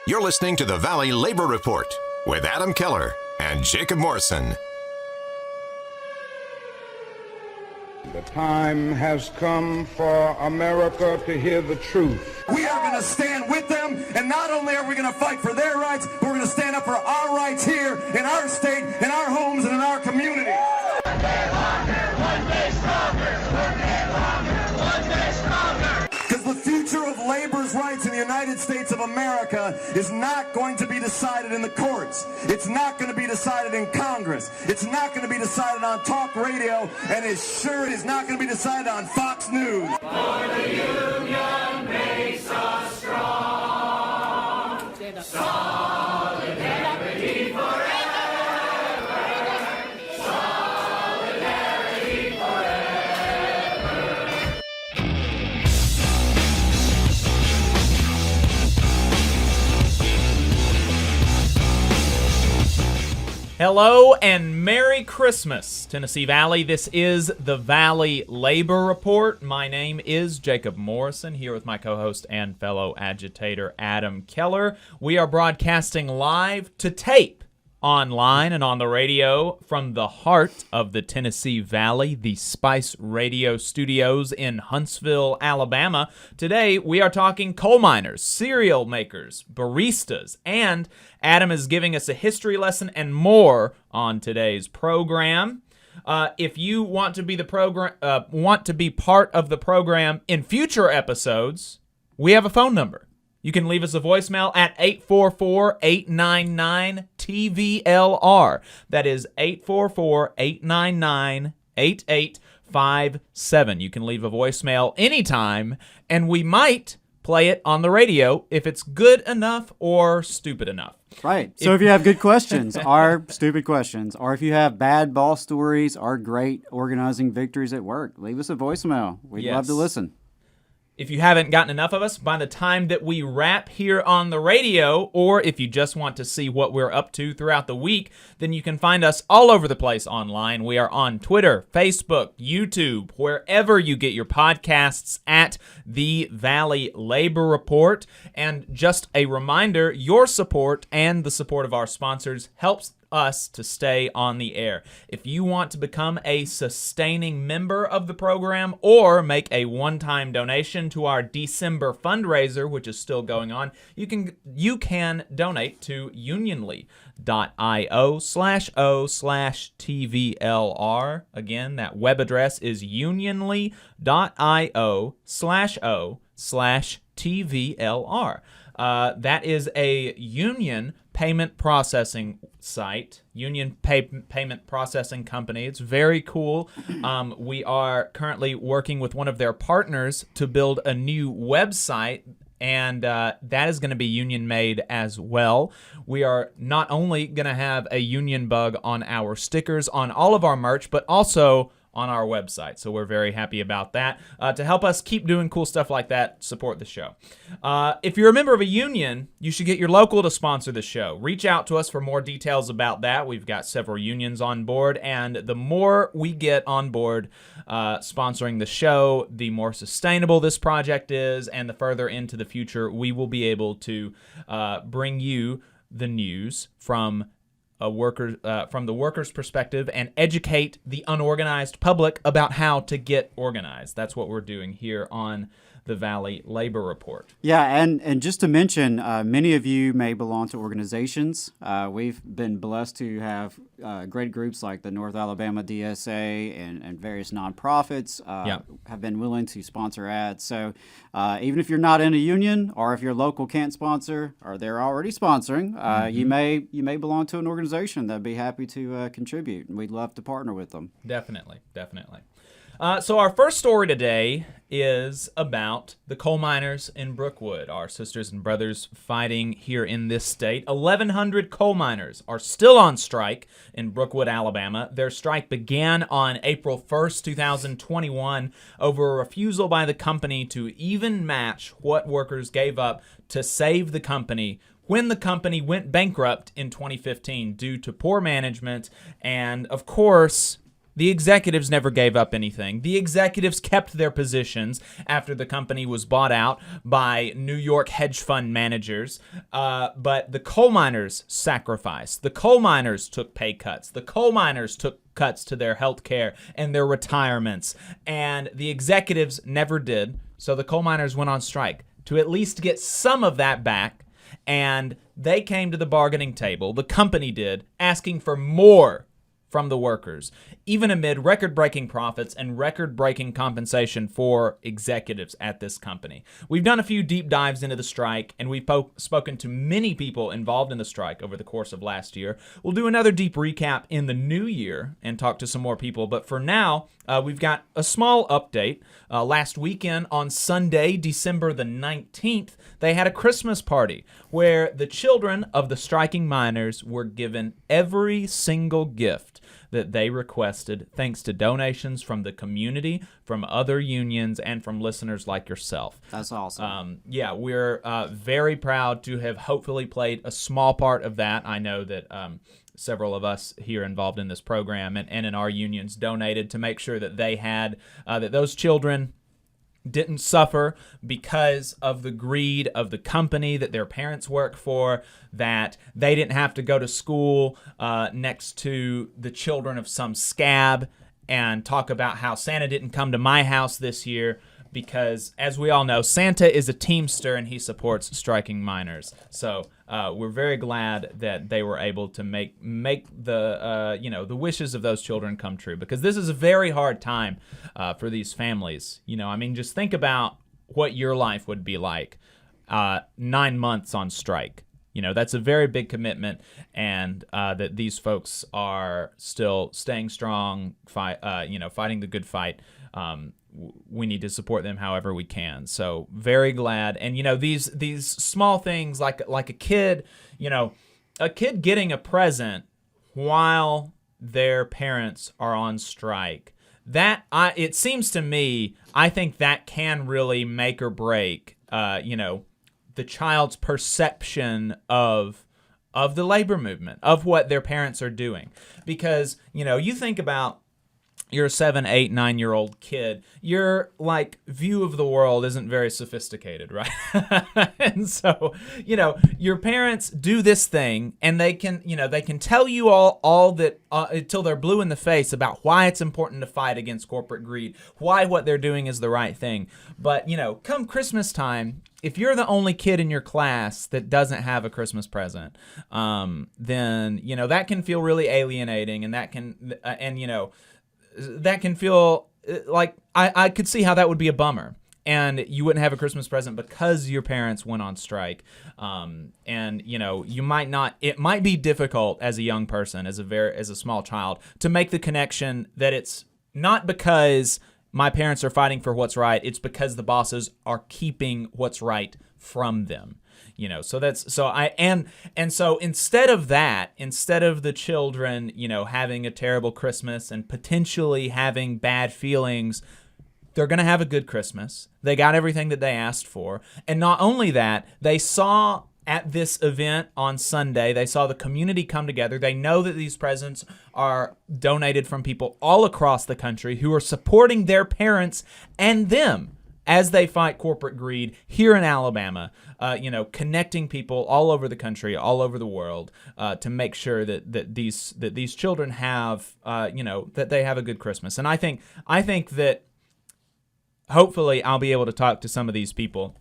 You're listening to the Valley Labor Report with Adam Keller and Jacob Morrison. The time has come for America to hear the truth. We are going to stand with them, and not only are we going to fight for their rights, but we're going to stand up for our rights here in our state, in our homes, and in our community. One day longer, one day stronger. One day longer, one day stronger. Because the future of labor's rights in the United States of America is not going to be decided in the courts. It's not going to be decided in Congress. It's not going to be decided on talk radio, and it sure is not going to be decided on Fox News. For the union makes us strong. Solidarity forever. Solidarity forever. Hello and Merry Christmas, Tennessee Valley. This is the Valley Labor Report. My name is Jacob Morrison, here with my co-host and fellow agitator Adam Keller. We are broadcasting live to tape, online and on the radio from the heart of the Tennessee Valley, the Spice Radio Studios in Huntsville, Alabama. Today, we are talking coal miners, cereal makers, baristas, and Adam is giving us a history lesson and more on today's program. If you want to be part of the program in future episodes, we have a phone number. You can leave us a voicemail at 844-899-TVLR. That is 844-899-8857. You can leave a voicemail anytime, and we might play it on the radio if it's good enough or stupid enough. Right. So if you have good questions or stupid questions, or if you have bad boss stories or great organizing victories at work, leave us a voicemail. We'd love to listen. If you haven't gotten enough of us, by the time that we wrap here on the radio, or if you just want to see what we're up to throughout the week, then you can find us all over the place online. We are on Twitter, Facebook, YouTube, wherever you get your podcasts at The Valley Labor Report. And just a reminder, your support and the support of our sponsors helps us to stay on the air. If you want to become a sustaining member of the program or make a one-time donation to our December fundraiser, which is still going on, you can donate to unionly.io/o/TVLR. Again, that web address is unionly.io/TVLR. That is a union payment processing site, payment processing company. It's very cool. We are currently working with one of their partners to build a new website, and that is going to be union made as well. We are not only going to have a union bug on our stickers on all of our merch, but also on our website. So we're very happy about that. To help us keep doing cool stuff like that, support the show. If you're a member of a union, you should get your local to sponsor the show. Reach out to us for more details about that. We've got several unions on board, and the more we get on board sponsoring the show, the more sustainable this project is, and the further into the future we will be able to bring you the news from the worker's perspective and educate the unorganized public about how to get organized. That's what we're doing here on the Valley Labor Report. Yeah, and just to mention, many of you may belong to organizations. We've been blessed to have great groups like the North Alabama DSA and various nonprofits have been willing to sponsor ads. So even if you're not in a union, or if your local can't sponsor, or they're already sponsoring, you may belong to an organization that'd be happy to contribute, and we'd love to partner with them. Definitely. So our first story today is about the coal miners in Brookwood, our sisters and brothers fighting here in this state. 1,100 coal miners are still on strike in Brookwood, Alabama. Their strike began on April 1st, 2021, over a refusal by the company to even match what workers gave up to save the company when the company went bankrupt in 2015 due to poor management and, of course, The executives never gave up anything. The executives kept their positions after the company was bought out by New York hedge fund managers. But the coal miners sacrificed. The coal miners took pay cuts. The coal miners took cuts to their health care and their retirements. And the executives never did. So the coal miners went on strike to at least get some of that back. And they came to the bargaining table, the company did, asking for more from the workers, even amid record-breaking profits and record-breaking compensation for executives at this company. We've done a few deep dives into the strike, and we've spoken to many people involved in the strike over the course of last year. We'll do another deep recap in the new year and talk to some more people, but for now, we've got a small update. Last weekend on Sunday, December the 19th, they had a Christmas party where the children of the striking miners were given every single gift that they requested, thanks to donations from the community, from other unions, and from listeners like yourself. That's awesome. Yeah, we're very proud to have hopefully played a small part of that. I know that several of us here involved in this program and in our unions donated to make sure that they had, that those children didn't suffer because of the greed of the company that their parents work for, that they didn't have to go to school next to the children of some scab and talk about how Santa didn't come to my house this year, because as we all know, Santa is a teamster and he supports striking miners. So we're very glad that they were able to make the the wishes of those children come true, because this is a very hard time for these families. I mean, just think about what your life would be like 9 months on strike. That's a very big commitment, and that these folks are still staying strong, fighting the good fight. We need to support them however we can. So very glad. And these small things like a kid, a kid getting a present while their parents are on strike. It seems to me, I think that can really make or break the child's perception of the labor movement, of what their parents are doing. Because, you think about you're a 7, 8, 9-year-old kid, your view of the world isn't very sophisticated, right? And so, your parents do this thing, and they can tell you all that until they're blue in the face about why it's important to fight against corporate greed, why what they're doing is the right thing. But, come Christmas time, if you're the only kid in your class that doesn't have a Christmas present, then, that can feel really alienating, and that can feel like I could see how that would be a bummer, and you wouldn't have a Christmas present because your parents went on strike. And you might not. It might be difficult as a young person, as a small child, to make the connection that it's not because my parents are fighting for what's right. It's because the bosses are keeping what's right from them. So instead of the children, having a terrible Christmas and potentially having bad feelings, they're going to have a good Christmas. They got everything that they asked for. And not only that, they saw at this event on Sunday, they saw the community come together. They know that these presents are donated from people all across the country who are supporting their parents and them as they fight corporate greed here in Alabama, connecting people all over the country, all over the world, to make sure that these children have, that they have a good Christmas. And I think that hopefully I'll be able to talk to some of these people,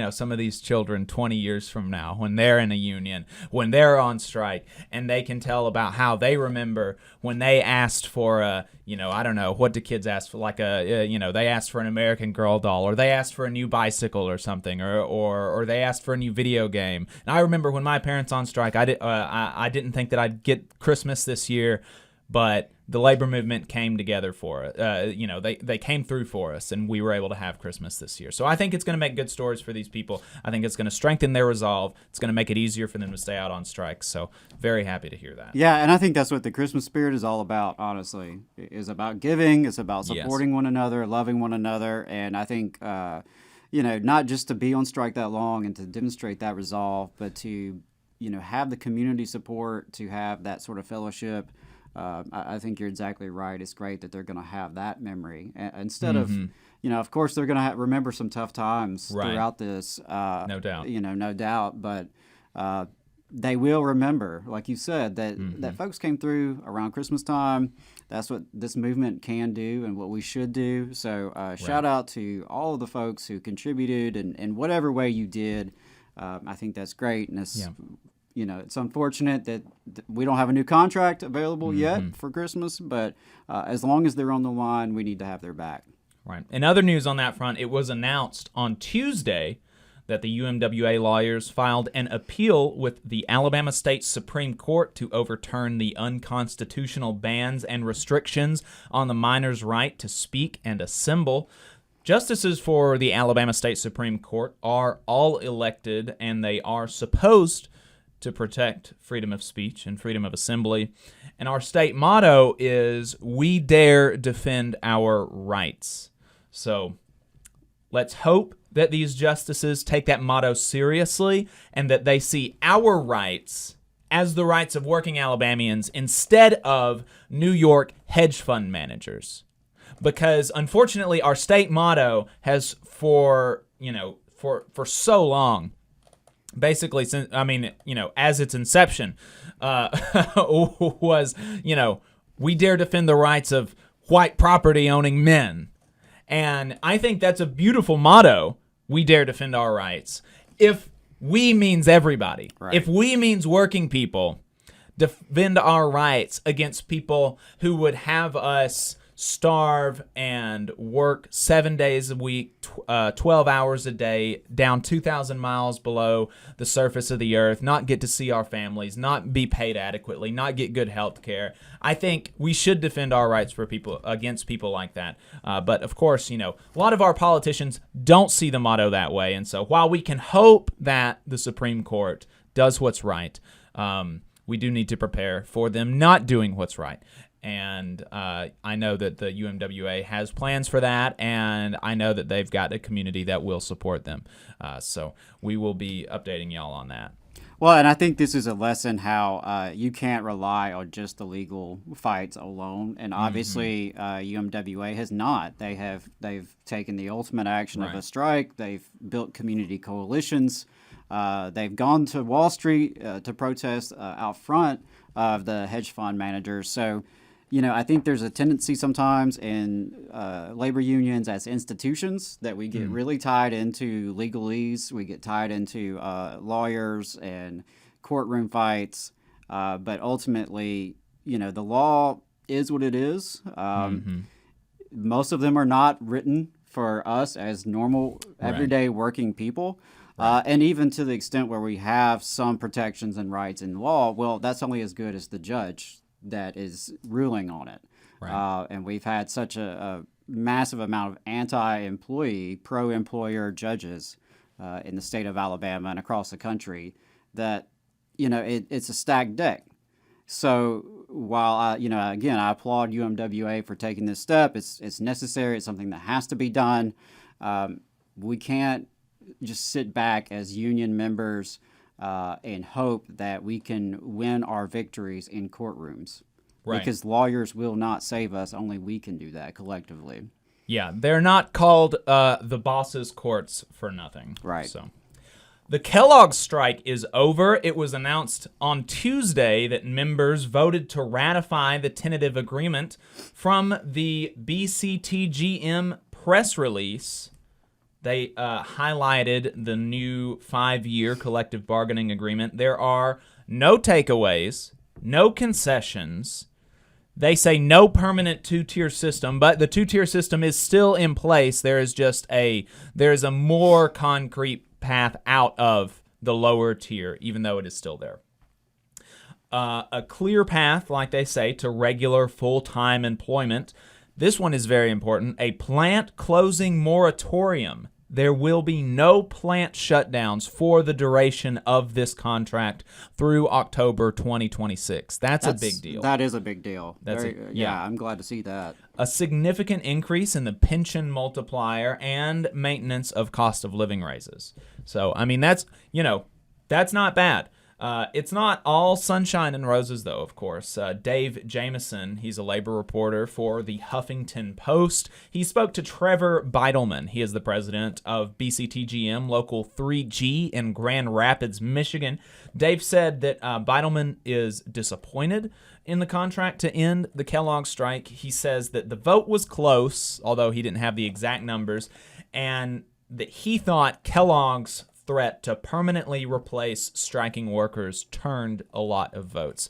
some of these children 20 years from now, when they're in a union, when they're on strike, and they can tell about how they remember when they asked for I don't know, what do kids ask for? They asked for an American Girl doll, or they asked for a new bicycle or something, or they asked for a new video game. And I remember when my parents on strike, I didn't think that I'd get Christmas this year, but the labor movement came together for it. They came through for us, and we were able to have Christmas this year. So I think it's going to make good stories for these people. I think it's going to strengthen their resolve. It's going to make it easier for them to stay out on strike. So very happy to hear that. Yeah, and I think that's what the Christmas spirit is all about, honestly. It is about giving. It's about supporting one another, loving one another. And I think, not just to be on strike that long and to demonstrate that resolve, but to, have the community support, to have that sort of fellowship. I think you're exactly right. It's great that they're going to have that memory instead of, of course, they're going to remember some tough times throughout this. No doubt. No doubt. But they will remember, like you said, that folks came through around Christmas time. That's what this movement can do and what we should do. So shout out to all of the folks who contributed in whatever way you did. I think that's great. And it's, it's unfortunate that we don't have a new contract available yet for Christmas, but as long as they're on the line, we need to have their back. Right. In other news on that front, it was announced on Tuesday that the UMWA lawyers filed an appeal with the Alabama State Supreme Court to overturn the unconstitutional bans and restrictions on the minors' right to speak and assemble. Justices for the Alabama State Supreme Court are all elected, and they are supposed to protect freedom of speech and freedom of assembly. And our state motto is, "We dare defend our rights." So let's hope that these justices take that motto seriously and that they see our rights as the rights of working Alabamians instead of New York hedge fund managers. Because unfortunately, our state motto has for so long, basically since, as its inception, was, we dare defend the rights of white property owning men. And I think that's a beautiful motto. We dare defend our rights. If we means everybody, if we means working people, defend our rights against people who would have us starve and work 7 days a week, 12 hours a day, down 2,000 miles below the surface of the earth, not get to see our families, not be paid adequately, not get good health care. I think we should defend our rights for people against people like that. But of course, a lot of our politicians don't see the motto that way. And so while we can hope that the Supreme Court does what's right, we do need to prepare for them not doing what's right. And I know that the UMWA has plans for that, and I know that they've got a community that will support them. So we will be updating y'all on that. Well, and I think this is a lesson how you can't rely on just the legal fights alone. And obviously, UMWA has not. They've taken the ultimate action of a strike. They've built community coalitions. They've gone to Wall Street to protest out front of the hedge fund managers. So, I think there's a tendency sometimes in labor unions as institutions that we get really tied into legalese. We get tied into lawyers and courtroom fights. But ultimately, the law is what it is. Most of them are not written for us as normal, everyday working people. And even to the extent where we have some protections and rights in law, well, that's only as good as the judge that is ruling on it. And we've had such a massive amount of anti-employee, pro-employer judges in the state of Alabama and across the country that, it's a stacked deck. So while, again, I applaud UMWA for taking this step, it's necessary, it's something that has to be done. We can't just sit back as union members and hope that we can win our victories in courtrooms. Because lawyers will not save us. Only we can do that collectively. Yeah, they're not called the boss's courts for nothing. So, the Kellogg strike is over. It was announced on Tuesday that members voted to ratify the tentative agreement from the BCTGM press release. They highlighted the new 5-year collective bargaining agreement. There are no takeaways, no concessions. They say no permanent two-tier system, but the two-tier system is still in place. There is a more concrete path out of the lower tier, even though it is still there. A clear path, like they say, to regular full-time employment. This one is very important. A plant closing moratorium. There will be no plant shutdowns for the duration of this contract through October 2026. That's a big deal. That is a big deal. I'm glad to see that. A significant increase in the pension multiplier and maintenance of cost of living raises. So, that's not bad. It's not all sunshine and roses, though, of course. Dave Jameson, he's a labor reporter for the Huffington Post. He spoke to Trevor Beidelman. He is the president of BCTGM Local 3G in Grand Rapids, Michigan. Dave said that Beidelman is disappointed in the contract to end the Kellogg strike. He says that the vote was close, although he didn't have the exact numbers, and that he thought Kellogg's threat to permanently replace striking workers turned a lot of votes,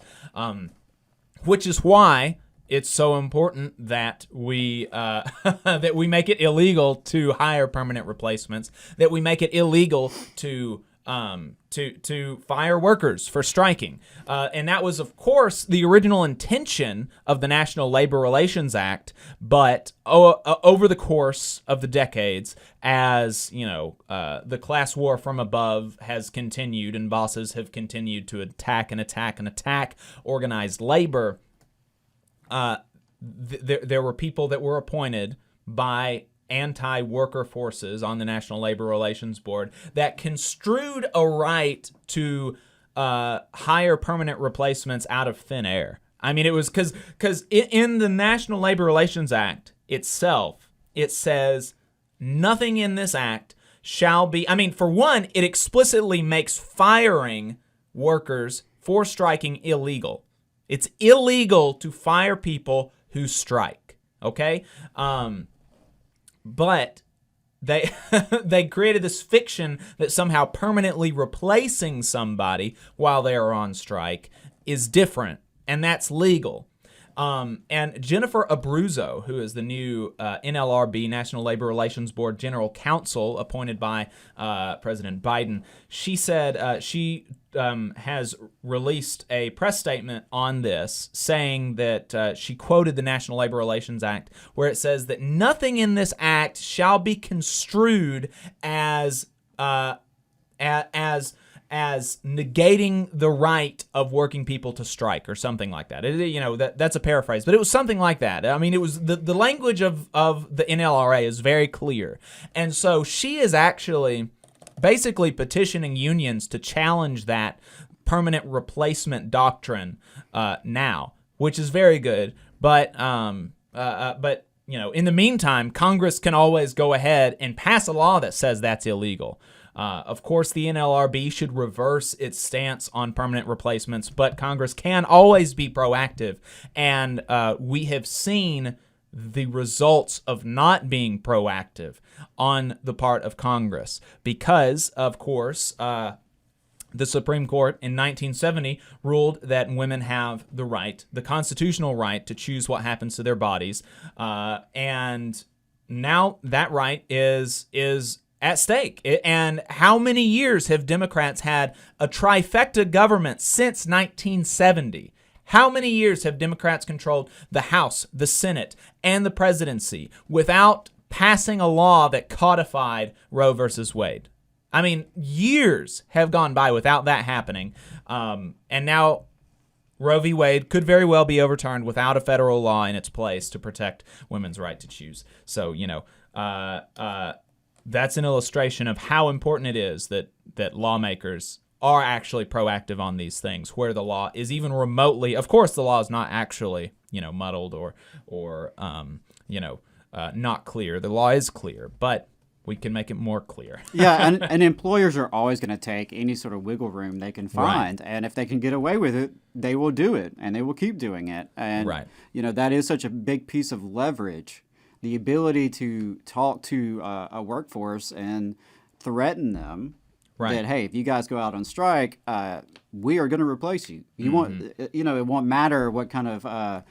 which is why it's so important that we that we make it illegal to hire permanent replacements, that we make it illegal to fire workers for striking. And that was, of course, the original intention of the National Labor Relations Act, but over the course of the decades, as the class war from above has continued and bosses have continued to attack organized labor, there were people that were appointed by anti-worker forces on the National Labor Relations Board that construed a right to hire permanent replacements out of thin air. I mean, it was because in the National Labor Relations Act itself, it says nothing in this act shall be, for one, it explicitly makes firing workers for striking illegal. It's illegal to fire people who strike, okay? But they created this fiction that somehow permanently replacing somebody while they are on strike is different, and that's legal. And Jennifer Abruzzo, who is the new NLRB, National Labor Relations Board General Counsel, appointed by President Biden, she said she has released a press statement on this, saying that she quoted the National Labor Relations Act, where it says that nothing in this act shall be construed as negating the right of working people to strike or something like that. That's a paraphrase, but it was something like that. I mean, it was the language of the NLRA is very clear. And so she is actually basically petitioning unions to challenge that permanent replacement doctrine now, which is very good. But in the meantime, Congress can always go ahead and pass a law that says that's illegal. Of course, the NLRB should reverse its stance on permanent replacements, but Congress can always be proactive, and we have seen the results of not being proactive on the part of Congress because, of course, the Supreme Court in 1970 ruled that women have the constitutional right to choose what happens to their bodies, and now that right is at stake. And how many years have Democrats had a trifecta government since 1970? How many years have Democrats controlled the House, the Senate, and the presidency without passing a law that codified Roe versus Wade? I mean, years have gone by without that happening. And now Roe v. Wade could very well be overturned without a federal law in its place to protect women's right to choose. So, that's an illustration of how important it is that lawmakers are actually proactive on these things, where the law is even remotely, of course, the law is not actually, muddled or not clear. The law is clear, but we can make it more clear. Yeah, and employers are always going to take any sort of wiggle room they can find. Right. And if they can get away with it, they will do it, and they will keep doing it. And, that is such a big piece of leverage, the ability to talk to a workforce and threaten them that, hey, if you guys go out on strike, we are going to replace you. You won't, it won't matter what kind of,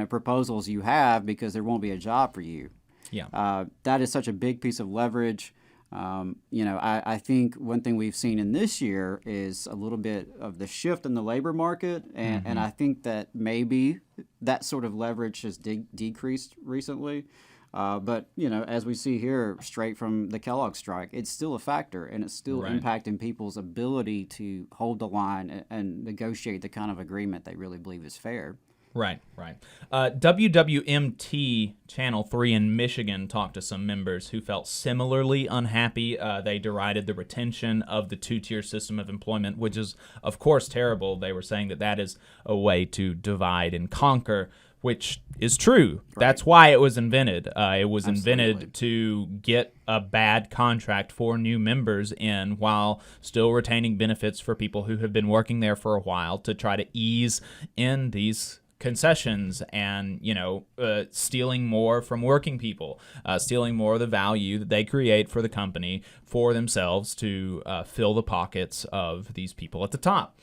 proposals you have because there won't be a job for you. Yeah. That is such a big piece of leverage. I think one thing we've seen in this year is a little bit of the shift in the labor market, and I think that maybe that sort of leverage has decreased recently. But, as we see here, straight from the Kellogg strike, it's still a factor, and it's still impacting people's ability to hold the line and negotiate the kind of agreement they really believe is fair. Right. WWMT Channel 3 in Michigan talked to some members who felt similarly unhappy. They derided the retention of the two-tier system of employment, which is, of course, terrible. They were saying that is a way to divide and conquer, which is true. Right. That's why it was invented. It was invented to get a bad contract for new members in while still retaining benefits for people who have been working there for a while to try to ease in these concessions and, stealing more from working people, stealing more of the value that they create for the company for themselves to fill the pockets of these people at the top.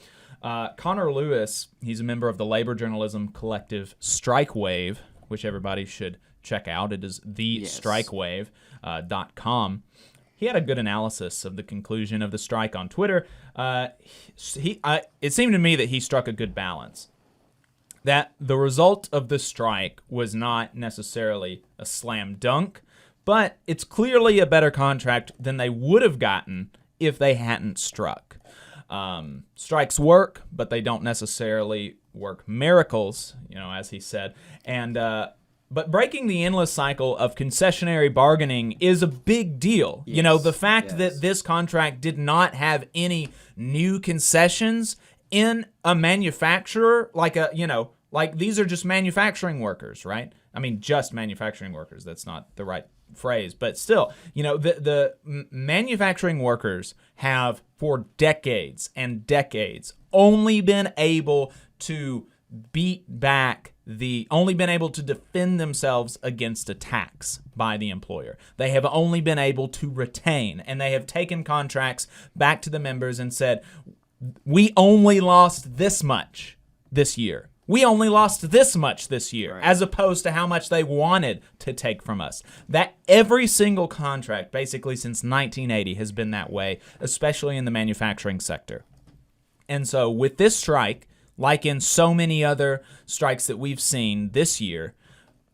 Connor Lewis, he's a member of the labor journalism collective Strike Wave, which everybody should check out. It is thestrikewave.com. He had a good analysis of the conclusion of the strike on Twitter. It seemed to me that he struck a good balance. That the result of the strike was not necessarily a slam dunk, but it's clearly a better contract than they would have gotten if they hadn't struck. Strikes work, but they don't necessarily work miracles, as he said. And but breaking the endless cycle of concessionary bargaining is a big deal. Yes, the fact that this contract did not have any new concessions in a manufacturer, like these are just manufacturing workers, right? I mean, just manufacturing workers. That's not the right phrase, but still, the manufacturing workers have for decades and decades only been able to defend themselves against attacks by the employer. They have only been able to retain, and they have taken contracts back to the members and said, we only lost this much this year. We only lost this much this year, right, as opposed to how much they wanted to take from us. That every single contract, basically since 1980, has been that way, especially in the manufacturing sector. And so with this strike, like in so many other strikes that we've seen this year,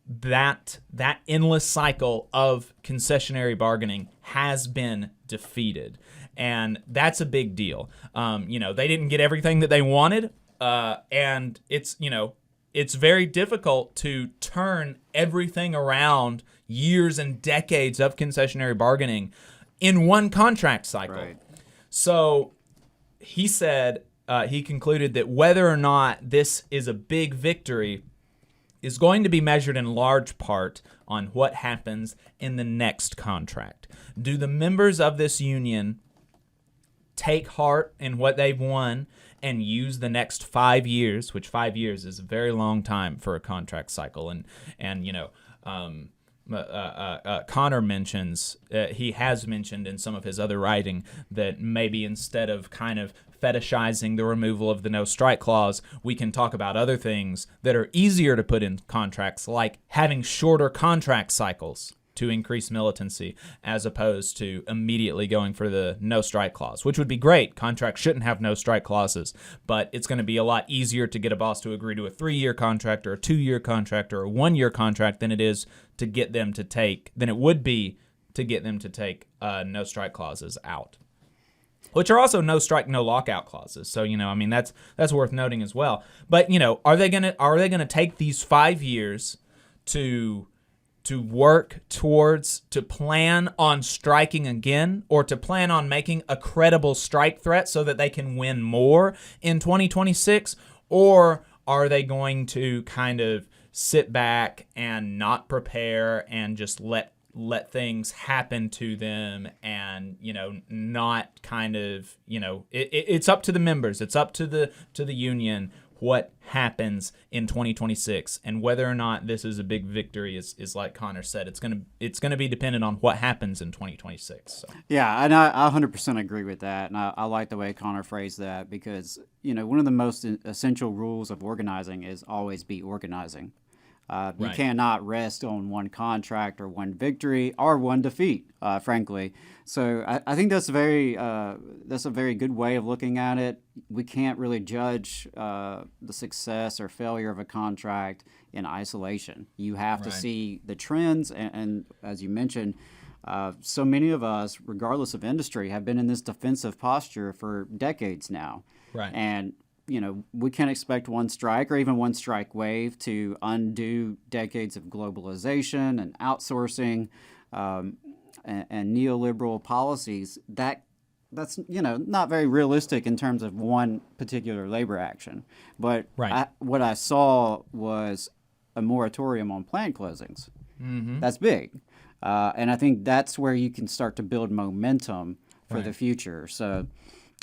that endless cycle of concessionary bargaining has been defeated. And that's a big deal. They didn't get everything that they wanted. And it's very difficult to turn everything around, years and decades of concessionary bargaining in one contract cycle. Right. So he said, he concluded that whether or not this is a big victory is going to be measured in large part on what happens in the next contract. Do the members of this union take heart in what they've won and use the next 5 years, which 5 years is a very long time for a contract cycle. Connor mentions, he has mentioned in some of his other writing that maybe instead of kind of fetishizing the removal of the no strike clause, we can talk about other things that are easier to put in contracts, like having shorter contract cycles to increase militancy, as opposed to immediately going for the no strike clause, which would be great. Contracts shouldn't have no strike clauses, but it's going to be a lot easier to get a boss to agree to a 3-year contract or a 2-year contract or a 1-year contract than it is to get them to take, than it would be to get them to take no strike clauses out, which are also no strike, no lockout clauses. So, that's worth noting as well. But, are they gonna take these 5 years to work towards, to plan on striking again, or to plan on making a credible strike threat so that they can win more in 2026? Or are they going to kind of sit back and not prepare and just let things happen to them and, not kind of, it's up to the members, it's up to the union what happens in 2026, and whether or not this is a big victory is like Connor said, it's gonna be dependent on what happens in 2026. So. Yeah, and I 100% agree with that, and I like the way Connor phrased that, because one of the most essential rules of organizing is always be organizing. You cannot rest on one contract or one victory or one defeat, frankly. So I think that's a very good way of looking at it. We can't really judge the success or failure of a contract in isolation. You have to see the trends, and as you mentioned, so many of us, regardless of industry, have been in this defensive posture for decades now. Right. And we can't expect one strike or even one strike wave to undo decades of globalization and outsourcing and neoliberal policies. That's not very realistic in terms of one particular labor action. But Right. what I saw was a moratorium on plant closings. Mm-hmm. That's big. And I think that's where you can start to build momentum for the future. So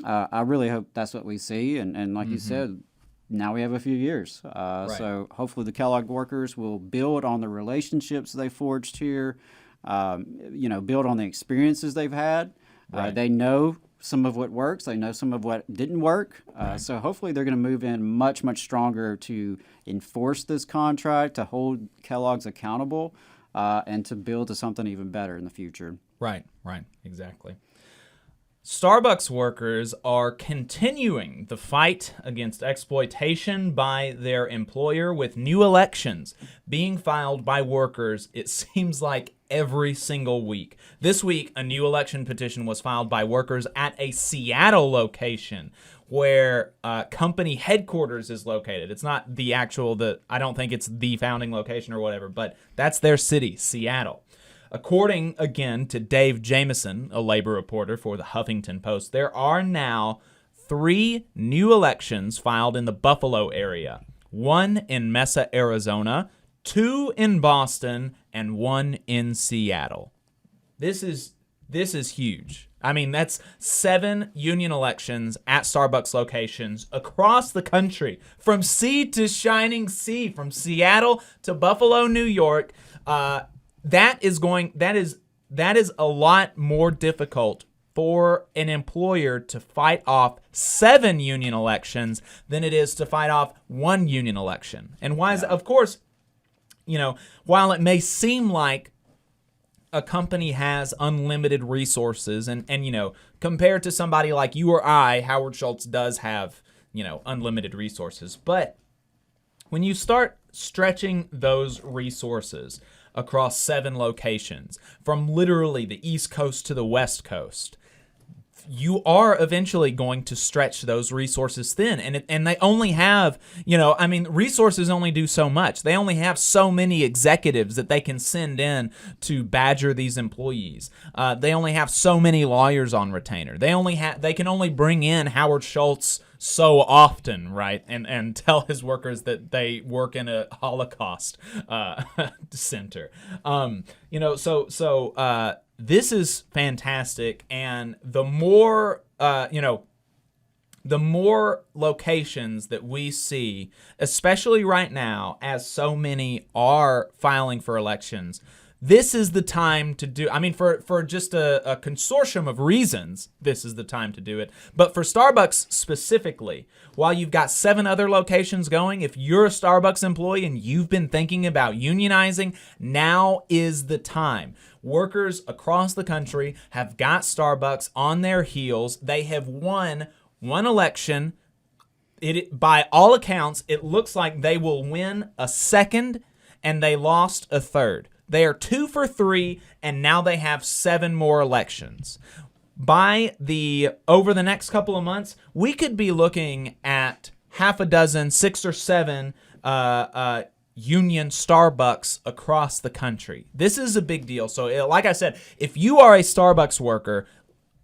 I really hope that's what we see. And like you said, now we have a few years. So hopefully the Kellogg workers will build on the relationships they forged here, build on the experiences they've had. They know some of what works. They know some of what didn't work. So hopefully they're going to move in much, much stronger to enforce this contract, to hold Kellogg's accountable, and to build to something even better in the future. Right, exactly. Starbucks workers are continuing the fight against exploitation by their employer with new elections being filed by workers, it seems like, every single week. This week, a new election petition was filed by workers at a Seattle location where company headquarters is located. It's not I don't think it's the founding location or whatever, but that's their city, Seattle. According, again, to Dave Jameson, a labor reporter for the Huffington Post, there are now 3 new elections filed in the Buffalo area, 1 in Mesa, Arizona, 2 in Boston, and 1 in Seattle. This is huge. I mean, that's 7 union elections at Starbucks locations across the country, from sea to shining sea, from Seattle to Buffalo, New York. That is a lot more difficult for an employer to fight off 7 union elections than it is to fight off 1 union election. And why is it? Of course, while it may seem like a company has unlimited resources and compared to somebody like you or I, Howard Schultz does have, unlimited resources. But when you start stretching those resources across 7 locations, from literally the East Coast to the West Coast, you are eventually going to stretch those resources thin. And they only have, resources only do so much. They only have so many executives that they can send in to badger these employees. They only have so many lawyers on retainer. They can only bring in Howard Schultz so often, right? And tell his workers that they work in a Holocaust center. This is fantastic, and the more locations that we see, especially right now, as so many are filing for elections, this is the time to do. I mean, for just a consortium of reasons, this is the time to do it. But for Starbucks specifically, while you've got 7 other locations going, if you're a Starbucks employee and you've been thinking about unionizing, now is the time. Workers across the country have got Starbucks on their heels. They have won 1 election. By all accounts, it looks like they will win a 2nd, and they lost a 3rd. They are 2 for 3, and now they have 7 more elections. Over the next couple of months, we could be looking at 6 or 7 union Starbucks across the country. This is a big deal. So, like I said, if you are a Starbucks worker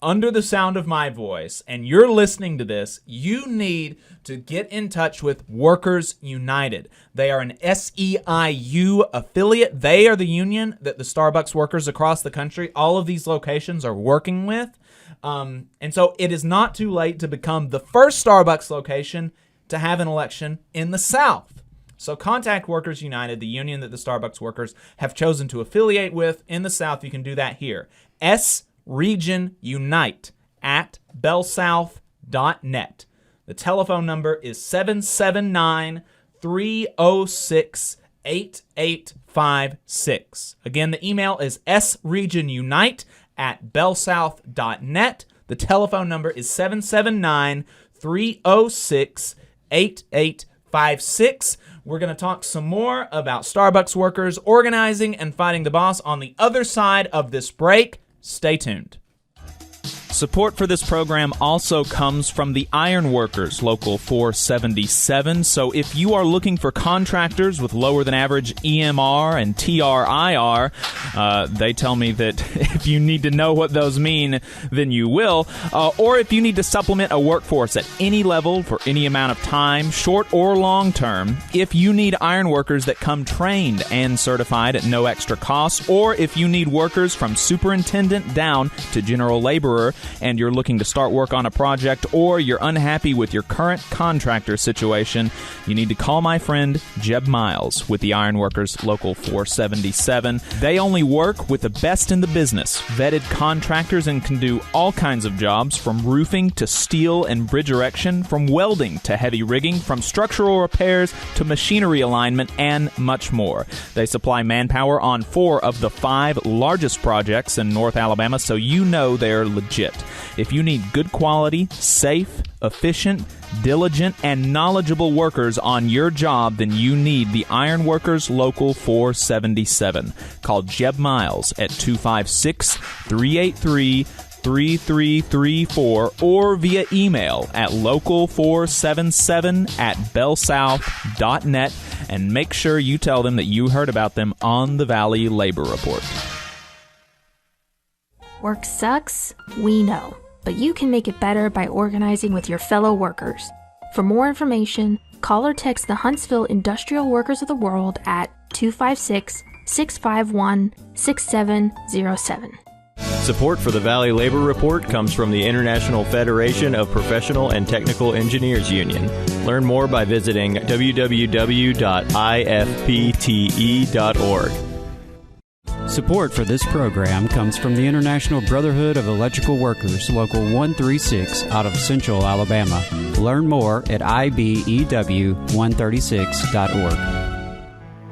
under the sound of my voice and you're listening to this, you need to get in touch with Workers United. They are an SEIU affiliate. They are the union that the Starbucks workers across the country, all of these locations, are working with. And so it is not too late to become the first Starbucks location to have an election in the South. So contact Workers United, the union that the Starbucks workers have chosen to affiliate with in the South. You can do that here. Region Unite at bellsouth.net. The telephone number is 779-306-8856. Again, the email is sregionunite at bellsouth.net. The telephone number is 779-306-8856. We're going to talk some more about Starbucks workers organizing and fighting the boss on the other side of this break. Stay tuned. Support for this program also comes from the Iron Workers, Local 477. So if you are looking for contractors with lower than average EMR and TRIR, they tell me that if you need to know what those mean, then you will. Or if you need to supplement a workforce at any level for any amount of time, short or long term, if you need iron workers that come trained and certified at no extra cost, or if you need workers from superintendent down to general laborer, and you're looking to start work on a project, or you're unhappy with your current contractor situation, you need to call my friend Jeb Miles with the Iron Workers Local 477. They only work with the best in the business, vetted contractors, and can do all kinds of jobs from roofing to steel and bridge erection, from welding to heavy rigging, from structural repairs to machinery alignment, and much more. They supply manpower on 4 of the 5 largest projects in North Alabama, so you know they're legit. If you need good quality, safe, efficient, diligent, and knowledgeable workers on your job, then you need the Iron Workers Local 477. Call Jeb Miles at 256-383-3334 or via email at local477@bellsouth.net, and make sure you tell them that you heard about them on the Valley Labor Report. Work sucks, we know, but you can make it better by organizing with your fellow workers. For more information, call or text the Huntsville Industrial Workers of the World at 256-651-6707. Support for the Valley Labor Report comes from the International Federation of Professional and Technical Engineers Union. Learn more by visiting www.ifpte.org. Support for this program comes from the International Brotherhood of Electrical Workers, Local 136, out of Central Alabama. Learn more at ibew136.org.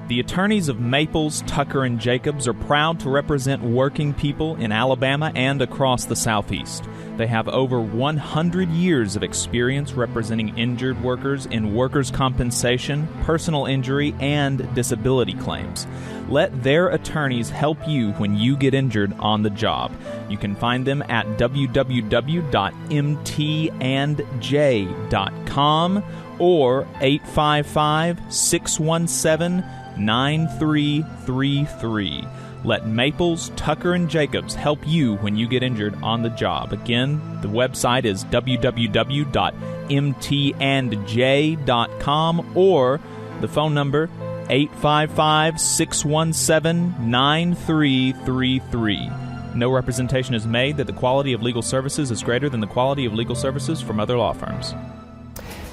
The attorneys of Maples, Tucker, and Jacobs are proud to represent working people in Alabama and across the Southeast. They have over 100 years of experience representing injured workers in workers' compensation, personal injury, and disability claims. Let their attorneys help you when you get injured on the job. You can find them at www.mtandj.com or 855-617-9333. Let Maples, Tucker, and Jacobs help you when you get injured on the job. Again, the website is www.mtandj.com or the phone number 855-617-9333. No representation is made that the quality of legal services is greater than the quality of legal services from other law firms.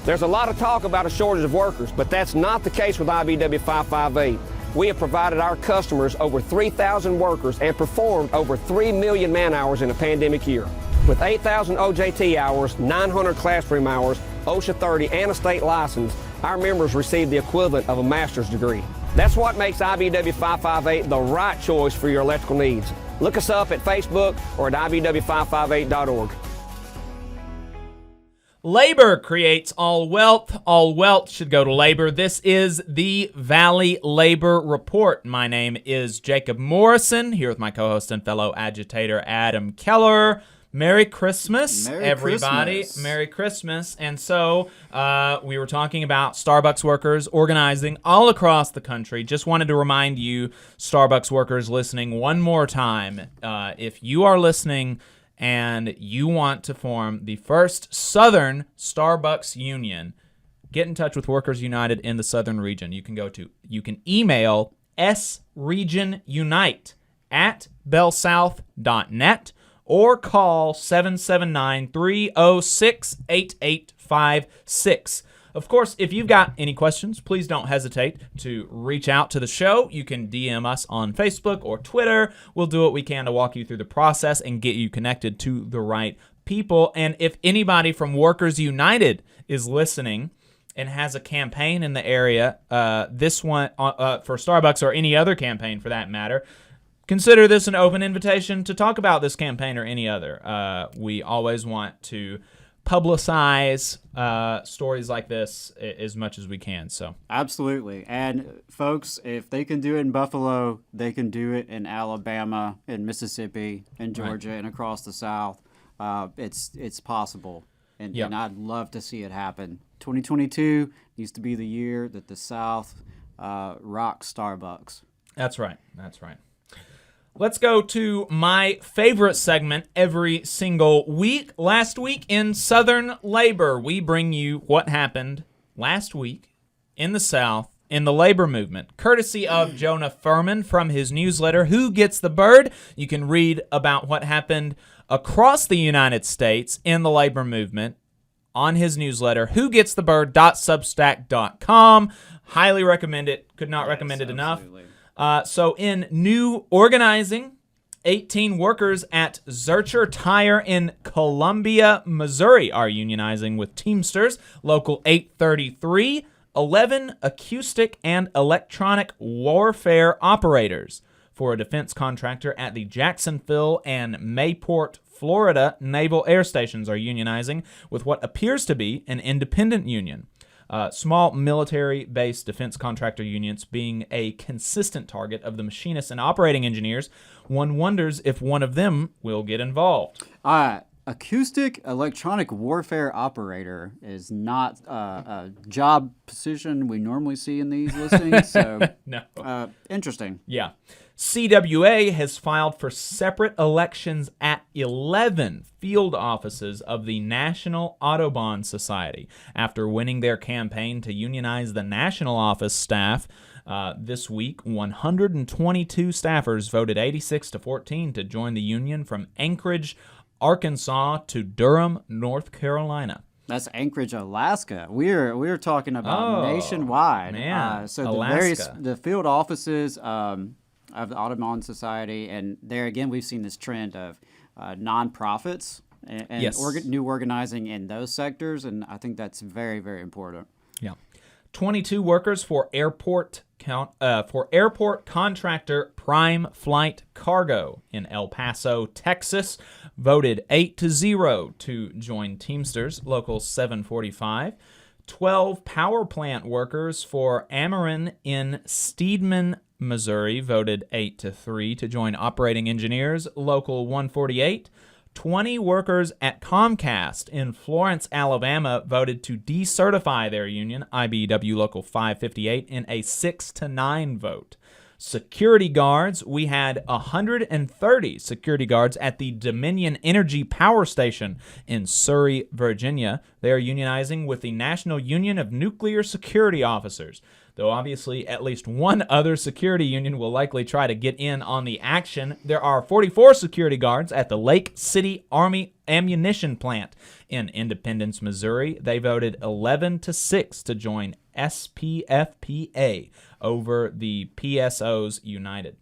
There's a lot of talk about a shortage of workers, but that's not the case with IBW 558. We have provided our customers over 3,000 workers and performed over 3 million man-hours in a pandemic year. With 8,000 OJT hours, 900 classroom hours, OSHA 30, and a state license, our members receive the equivalent of a master's degree. That's what makes IBW 558 the right choice for your electrical needs. Look us up at Facebook or at IBW558.org. Labor creates all wealth. All wealth should go to labor. This is the Valley Labor Report. My name is Jacob Morrison, here with my co-host and fellow agitator, Adam Keller. Merry Christmas, everybody. Christmas. Merry Christmas. And so we were talking about Starbucks workers organizing all across the country. Just wanted to remind you, Starbucks workers listening one more time, if you are listening and you want to form the first Southern Starbucks Union, get in touch with Workers United in the Southern region. You can email sregionunite@bellsouth.net or call 779-306-8856. Of course, if you've got any questions, please don't hesitate to reach out to the show. You can DM us on Facebook or Twitter. We'll do what we can to walk you through the process and get you connected to the right people. And if anybody from Workers United is listening and has a campaign in the area, this one for Starbucks or any other campaign for that matter, consider this an open invitation to talk about this campaign or any other. We always want to publicize stories like this as much as we can. So Absolutely. And folks, if they can do it in Buffalo, they can do it in Alabama, in Mississippi, in Georgia, and across the South. it's possible, and Yep. and I'd love to see it happen. 2022 needs to be the year that the South rocks Starbucks. That's right. That's right. Let's go to my favorite segment every single week. Last week in Southern Labor, we bring you what happened last week in the South in the labor movement, courtesy of Jonah Furman from his newsletter, Who Gets the Bird? You can read about what happened across the United States in the labor movement on his newsletter, whogetsthebird.substack.com. Highly recommend it. Could not recommend it enough. So in new organizing, 18 workers at Zurcher Tire in Columbia, Missouri are unionizing with Teamsters, Local 833, 11 acoustic and electronic warfare operators for a defense contractor at the Jacksonville and Mayport, Florida naval air stations are unionizing with what appears to be an independent union. Small military-based defense contractor unions being a consistent target of the machinists and operating engineers, one wonders if one of them will get involved. Acoustic electronic warfare operator is not a job position we normally see in these listings, so No. Interesting. Yeah. CWA has filed for separate elections at 11 field offices of the National Autobahn Society after winning their campaign to unionize the national office staff. This week, 122 staffers voted 86-14 to join the union from Anchorage, Arkansas to Durham, North Carolina. That's Anchorage, Alaska. We're talking about nationwide. Man, So Alaska. the field offices of the Autobahn Society, and there again we've seen this trend of nonprofits and Yes. new organizing in those sectors, and I think that's very, very important. Yeah. 22 workers for airport contractor Prime Flight Cargo in El Paso, Texas, voted 8-0 to join Teamsters, Local 745. 12 power plant workers for Ameren in Steedman, Missouri, voted 8-3 to join Operating Engineers, Local 148. 20 workers at Comcast in Florence, Alabama, voted to decertify their union, IBEW Local 558, in a 6-9 vote. Security guards, we had 130 security guards at the Dominion Energy Power Station in Surrey, Virginia. They are unionizing with the National Union of Nuclear Security Officers. Though obviously at least one other security union will likely try to get in on the action, there are 44 security guards at the Lake City Army Ammunition Plant in Independence, Missouri. They voted 11-6 to join SPFPA over the PSOs United.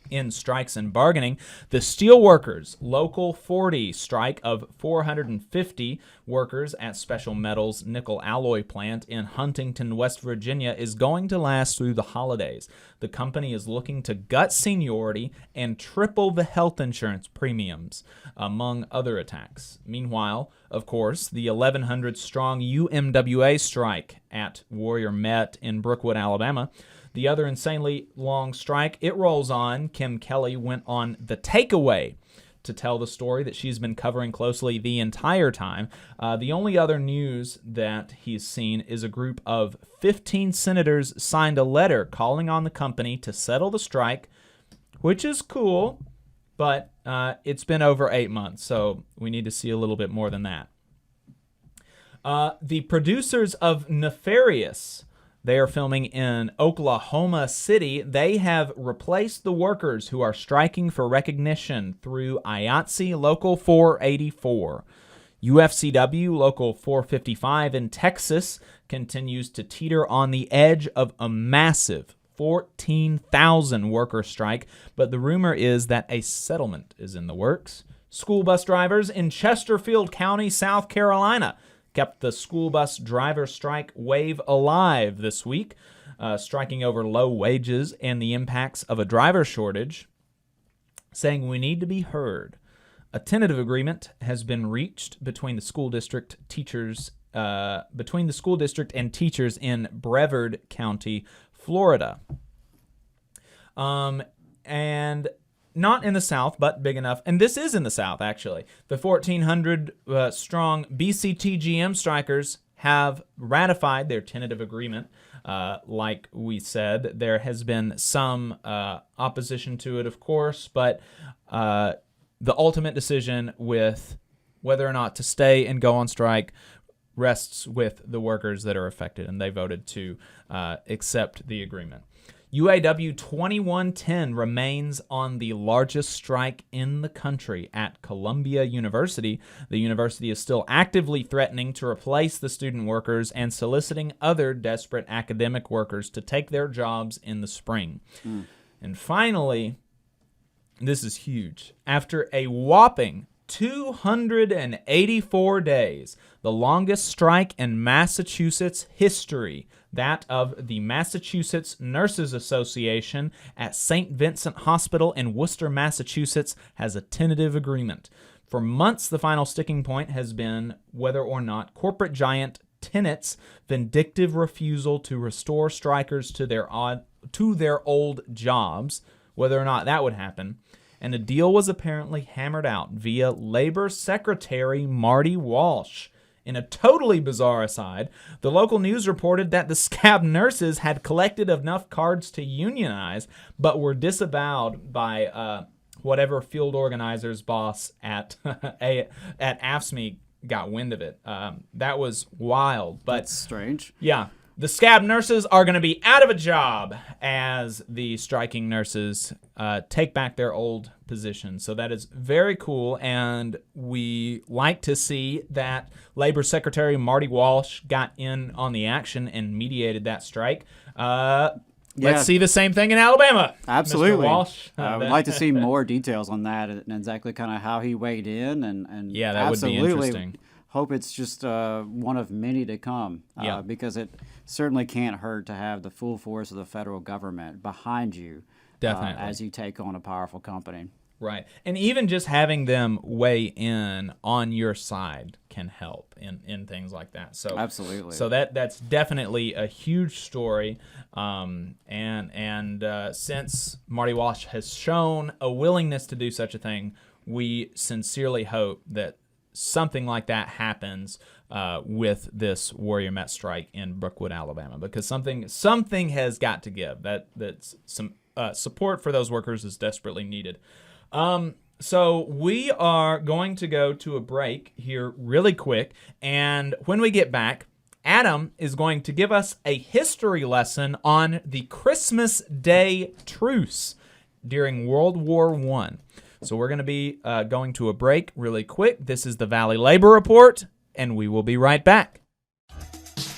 In strikes and bargaining, the Steelworkers Local 40 strike of 450 workers at Special Metals Nickel Alloy Plant in Huntington, West Virginia is going to last through the holidays. The company is looking to gut seniority and triple the health insurance premiums, among other attacks. Meanwhile, of course, the 1,100-strong UMWA strike at Warrior Met in Brookwood, Alabama. The other insanely long strike, it rolls on. Kim Kelly went on The Takeaway to tell the story that she's been covering closely the entire time. The only other news that he's seen is a group of 15 senators signed a letter calling on the company to settle the strike, which is cool, but it's been over 8 months, so we need to see a little bit more than that. The producers of Nefarious, they are filming in Oklahoma City. They have replaced the workers who are striking for recognition through IATSE Local 484. UFCW Local 455 in Texas continues to teeter on the edge of a massive 14,000 worker strike, but the rumor is that a settlement is in the works. School bus drivers in Chesterfield County, South Carolina, kept the school bus driver strike wave alive this week, striking over low wages and the impacts of a driver shortage, saying we need to be heard. A tentative agreement has been reached between the school district and teachers in Brevard County, Florida. And not in the South, but big enough. And this is in the South, actually. The 1,400 strong BCTGM strikers have ratified their tentative agreement. Like we said, there has been some opposition to it, of course, but the ultimate decision with whether or not to stay and go on strike rests with the workers that are affected, and they voted to accept the agreement. UAW 2110 remains on the largest strike in the country at Columbia University. The university is still actively threatening to replace the student workers and soliciting other desperate academic workers to take their jobs in the spring. And finally, this is huge. After a whopping 284 days, the longest strike in Massachusetts history, that of the Massachusetts Nurses Association at St. Vincent Hospital in Worcester, Massachusetts, has a tentative agreement. For months, the final sticking point has been whether or not corporate giant Tenet's vindictive refusal to restore strikers to their old jobs, whether or not that would happen. And a deal was apparently hammered out via Labor Secretary Marty Walsh. In a totally bizarre aside, the local news reported that the scab nurses had collected enough cards to unionize, but were disavowed by whatever field organizer's boss at AFSCME got wind of it. That was wild. But that's strange. Yeah. The scab nurses are going to be out of a job as the striking nurses take back their old positions. So that is very cool, and we like to see that Labor Secretary Marty Walsh got in on the action and mediated that strike. Let's see the same thing in Alabama. Absolutely. Mr. Walsh. I would like to see more details on that and exactly kind of how he weighed in. And yeah, that would be interesting. Hope it's just one of many to come, because it certainly can't hurt to have the full force of the federal government behind you as you take on a powerful company. Right. And even just having them weigh in on your side can help in things like that. So absolutely. So that's definitely a huge story. And since Marty Walsh has shown a willingness to do such a thing, we sincerely hope that something like that happens with this Warrior Met strike in Brookwood, Alabama, because something has got to give. That's some support for those workers is desperately needed. So we are going to go to a break here really quick, and when we get back, Adam is going to give us a history lesson on the Christmas Day truce during World War I. So we're going to be going to a break really quick. This is the Valley Labor Report, and we will be right back.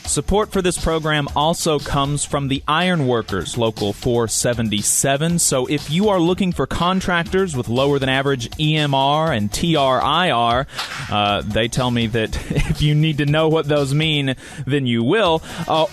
Support for this program also comes from the Iron Workers, Local 477. So if you are looking for contractors with lower than average EMR and TRIR, they tell me that if you need to know what those mean, then you will.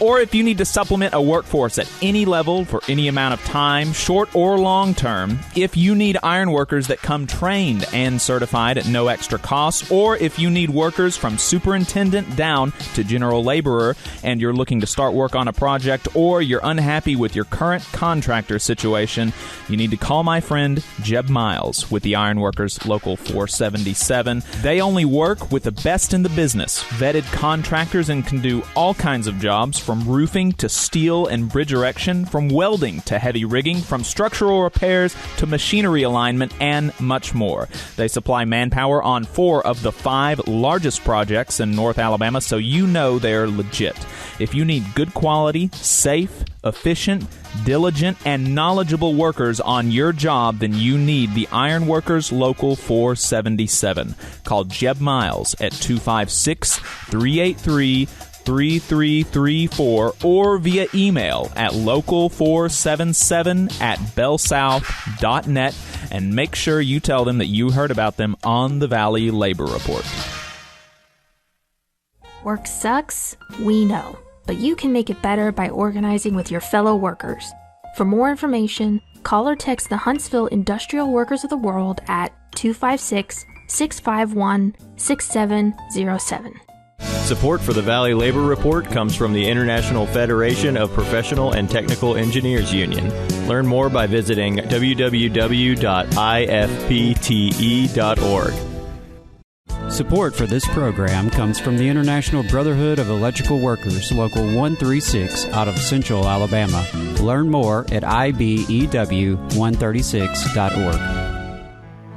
Or if you need to supplement a workforce at any level for any amount of time, short or long term, if you need iron workers that come trained and certified at no extra cost, or if you need workers from superintendent down to general laborer, and you're looking to start work on a project, or you're unhappy with your current contractor situation, you need to call my friend Jeb Miles with the Iron Workers Local 477. They only work with the best in the business, vetted contractors, and can do all kinds of jobs, from roofing to steel and bridge erection, from welding to heavy rigging, from structural repairs to machinery alignment, and much more. They supply manpower on 4 of the 5 largest projects in North Alabama, so you know they're legit. If you need good quality, safe, efficient, diligent, and knowledgeable workers on your job, then you need the Iron Workers Local 477. Call Jeb Miles at 256-383-3334 or via email at local477@bellsouth.net, and make sure you tell them that you heard about them on the Valley Labor Report. Work sucks, we know, but you can make it better by organizing with your fellow workers. For more information, call or text the Huntsville Industrial Workers of the World at 256-651-6707. Support for the Valley Labor Report comes from the International Federation of Professional and Technical Engineers Union. Learn more by visiting www.ifpte.org. Support for this program comes from the International Brotherhood of Electrical Workers, Local 136, out of Central Alabama. Learn more at ibew136.org.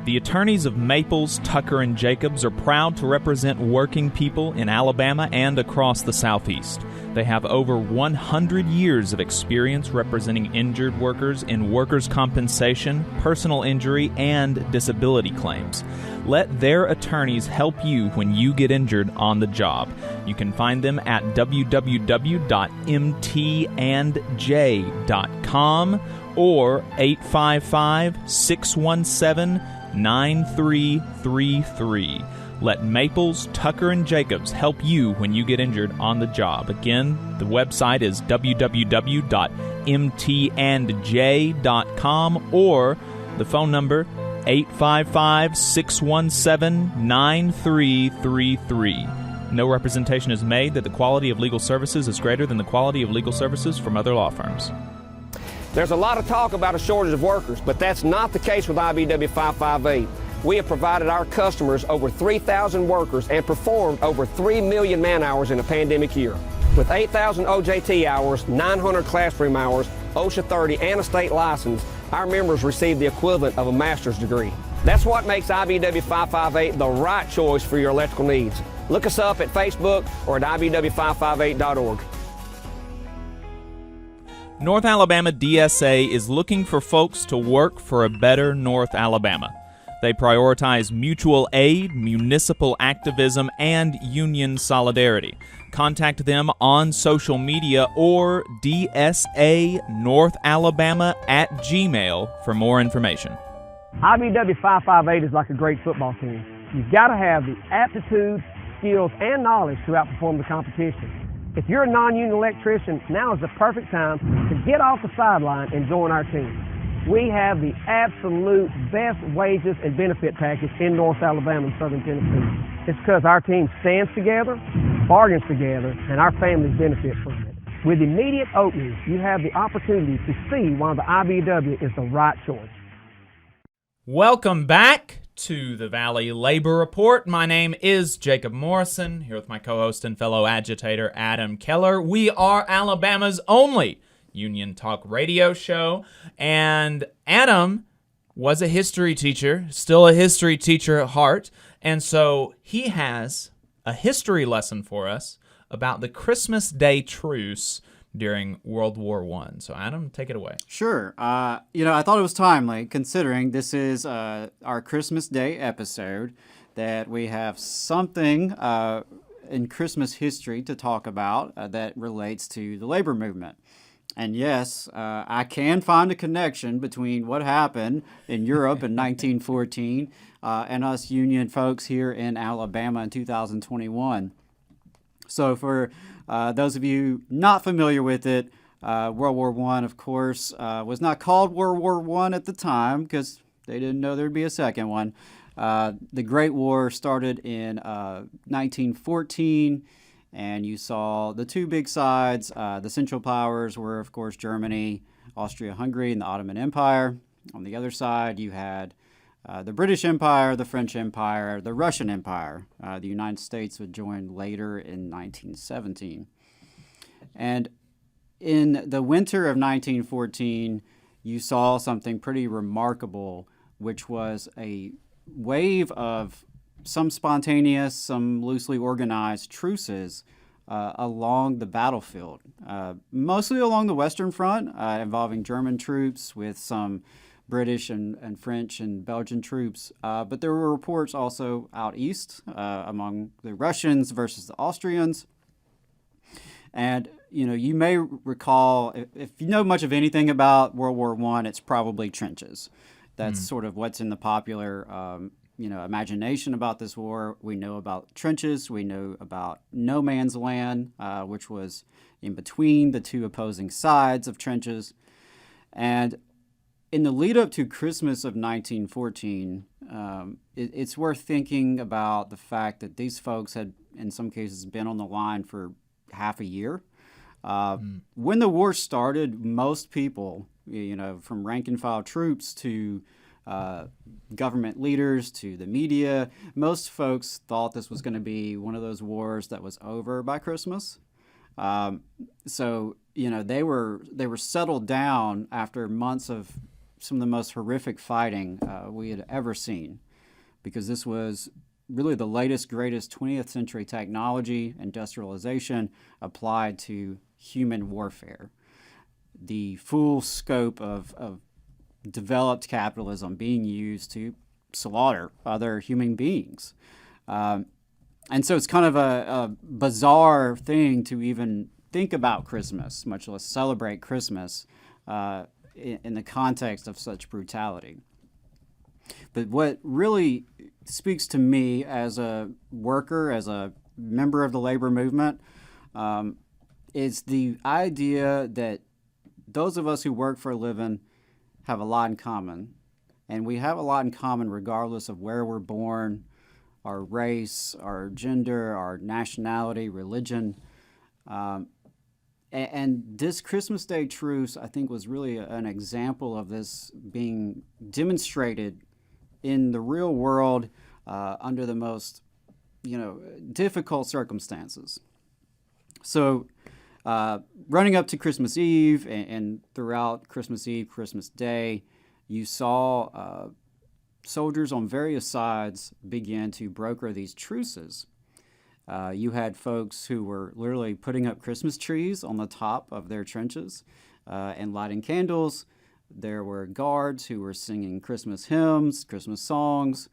The attorneys of Maples, Tucker, and Jacobs are proud to represent working people in Alabama and across the Southeast. They have over 100 years of experience representing injured workers in workers' compensation, personal injury, and disability claims. Let their attorneys help you when you get injured on the job. You can find them at www.mtandj.com or 855-617-9333. Let Maples, Tucker, and Jacobs help you when you get injured on the job. Again, the website is www.mtandj.com or the phone number 855-617-9333. No representation is made that the quality of legal services is greater than the quality of legal services from other law firms. There's a lot of talk about a shortage of workers, but that's not the case with IBW 558. We have provided our customers over 3,000 workers and performed over 3 million man-hours in a pandemic year. With 8,000 OJT hours, 900 classroom hours, OSHA 30, and a state license, our members receive the equivalent of a master's degree. That's what makes IBW 558 the right choice for your electrical needs. Look us up at Facebook or at IBW558.org. North Alabama DSA is looking for folks to work for a better North Alabama. They prioritize mutual aid, municipal activism, and union solidarity. Contact them on social media or dsanorthalabama@gmail for more information. IBW 558 is like a great football team. You've got to have the aptitude, skills, and knowledge to outperform the competition. If you're a non-union electrician, now is the perfect time to get off the sideline and join our team. We have the absolute best wages and benefit package in North Alabama and Southern Tennessee. It's because our team stands together, bargains together, and our families benefit from it. With immediate openings, you have the opportunity to see why the IBW is the right choice. Welcome back to the Valley Labor Report. My name is Jacob Morrison, here with my co-host and fellow agitator, Adam Keller. We are Alabama's only union talk radio show, and Adam was a history teacher, still a history teacher at heart, and so he has a history lesson for us about the Christmas Day truce during World War I. So Adam, take it away. Sure. I thought it was timely, considering this is our Christmas Day episode, that we have something in Christmas history to talk about that relates to the labor movement. And yes, I can find a connection between what happened in Europe in 1914 and us union folks here in Alabama in 2021. So for those of you not familiar with it, World War I, of course, was not called World War I at the time because they didn't know there'd be a second one. The Great War started in 1914. And you saw the two big sides. The Central Powers were, of course, Germany, Austria-Hungary, and the Ottoman Empire. On the other side, you had the British Empire, the French Empire, the Russian Empire. The United States would join later in 1917. And in the winter of 1914, you saw something pretty remarkable, which was a wave of some spontaneous, some loosely organized truces along the battlefield, mostly along the Western Front, involving German troops with some British and French and Belgian troops. But there were reports also out east among the Russians versus the Austrians. And, you may recall, if you know much of anything about World War I, it's probably trenches. That's sort of what's in the popular imagination about this war. We know about trenches. We know about no man's land, which was in between the two opposing sides of trenches. And in the lead up to Christmas of 1914, it's worth thinking about the fact that these folks had, in some cases, been on the line for half a year. When the war started, most people, from rank and file troops to government leaders to the media, most folks thought this was going to be one of those wars that was over by Christmas. So they were settled down after months of some of the most horrific fighting we had ever seen, because this was really the latest, greatest 20th century technology, industrialization applied to human warfare. The full scope of developed capitalism being used to slaughter other human beings. And so it's kind of a bizarre thing to even think about Christmas, much less celebrate Christmas in the context of such brutality. But what really speaks to me as a worker, as a member of the labor movement, is the idea that those of us who work for a living have a lot in common. And we have a lot in common regardless of where we're born, our race, our gender, our nationality, religion. And this Christmas Day truce, I think, was really an example of this being demonstrated in the real world under the most, difficult circumstances. So running up to Christmas Eve and throughout Christmas Eve, Christmas Day, you saw soldiers on various sides begin to broker these truces. You had folks who were literally putting up Christmas trees on the top of their trenches and lighting candles. There were guards who were singing Christmas hymns, Christmas songs.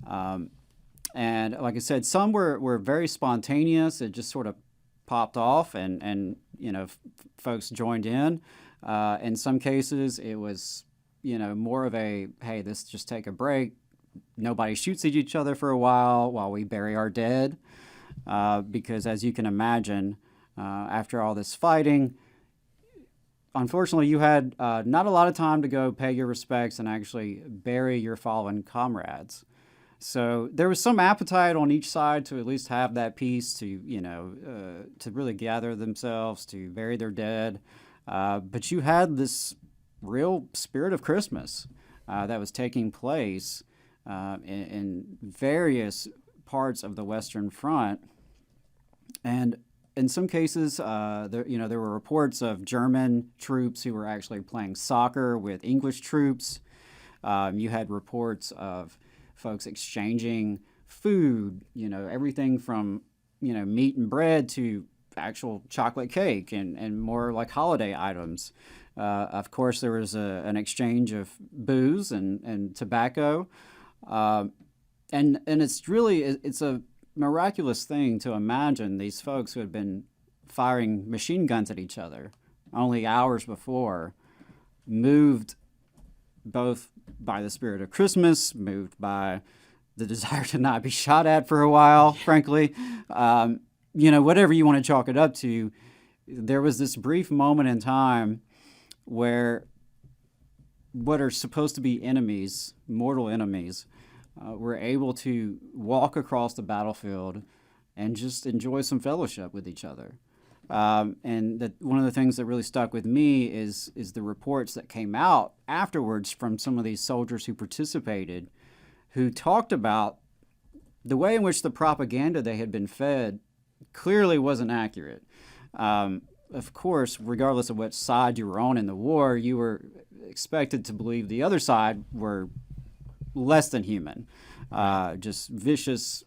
And like I said, some were very spontaneous. It just sort of popped off and folks joined in. In some cases, it was, more of a, hey, let's just take a break. Nobody shoots at each other for a while we bury our dead. Because as you can imagine, after all this fighting, unfortunately, you had not a lot of time to go pay your respects and actually bury your fallen comrades. So there was some appetite on each side to at least have that peace, to really gather themselves, to bury their dead. But you had this real spirit of Christmas that was taking place in various parts of the Western Front. And in some cases, there were reports of German troops who were actually playing soccer with English troops. You had reports of folks exchanging food, everything from, meat and bread to actual chocolate cake and more like holiday items. Of course, there was an exchange of booze and tobacco. And it's a miraculous thing to imagine these folks who had been firing machine guns at each other only hours before, moved both by the spirit of Christmas, moved by the desire to not be shot at for a while, frankly. Whatever you want to chalk it up to, there was this brief moment in time where what are supposed to be enemies, mortal enemies, were able to walk across the battlefield and just enjoy some fellowship with each other. And that one of the things that really stuck with me is the reports that came out afterwards from some of these soldiers who participated, who talked about the way in which the propaganda they had been fed clearly wasn't accurate. Of course, regardless of what side you were on in the war, you were expected to believe the other side were less than human, just vicious,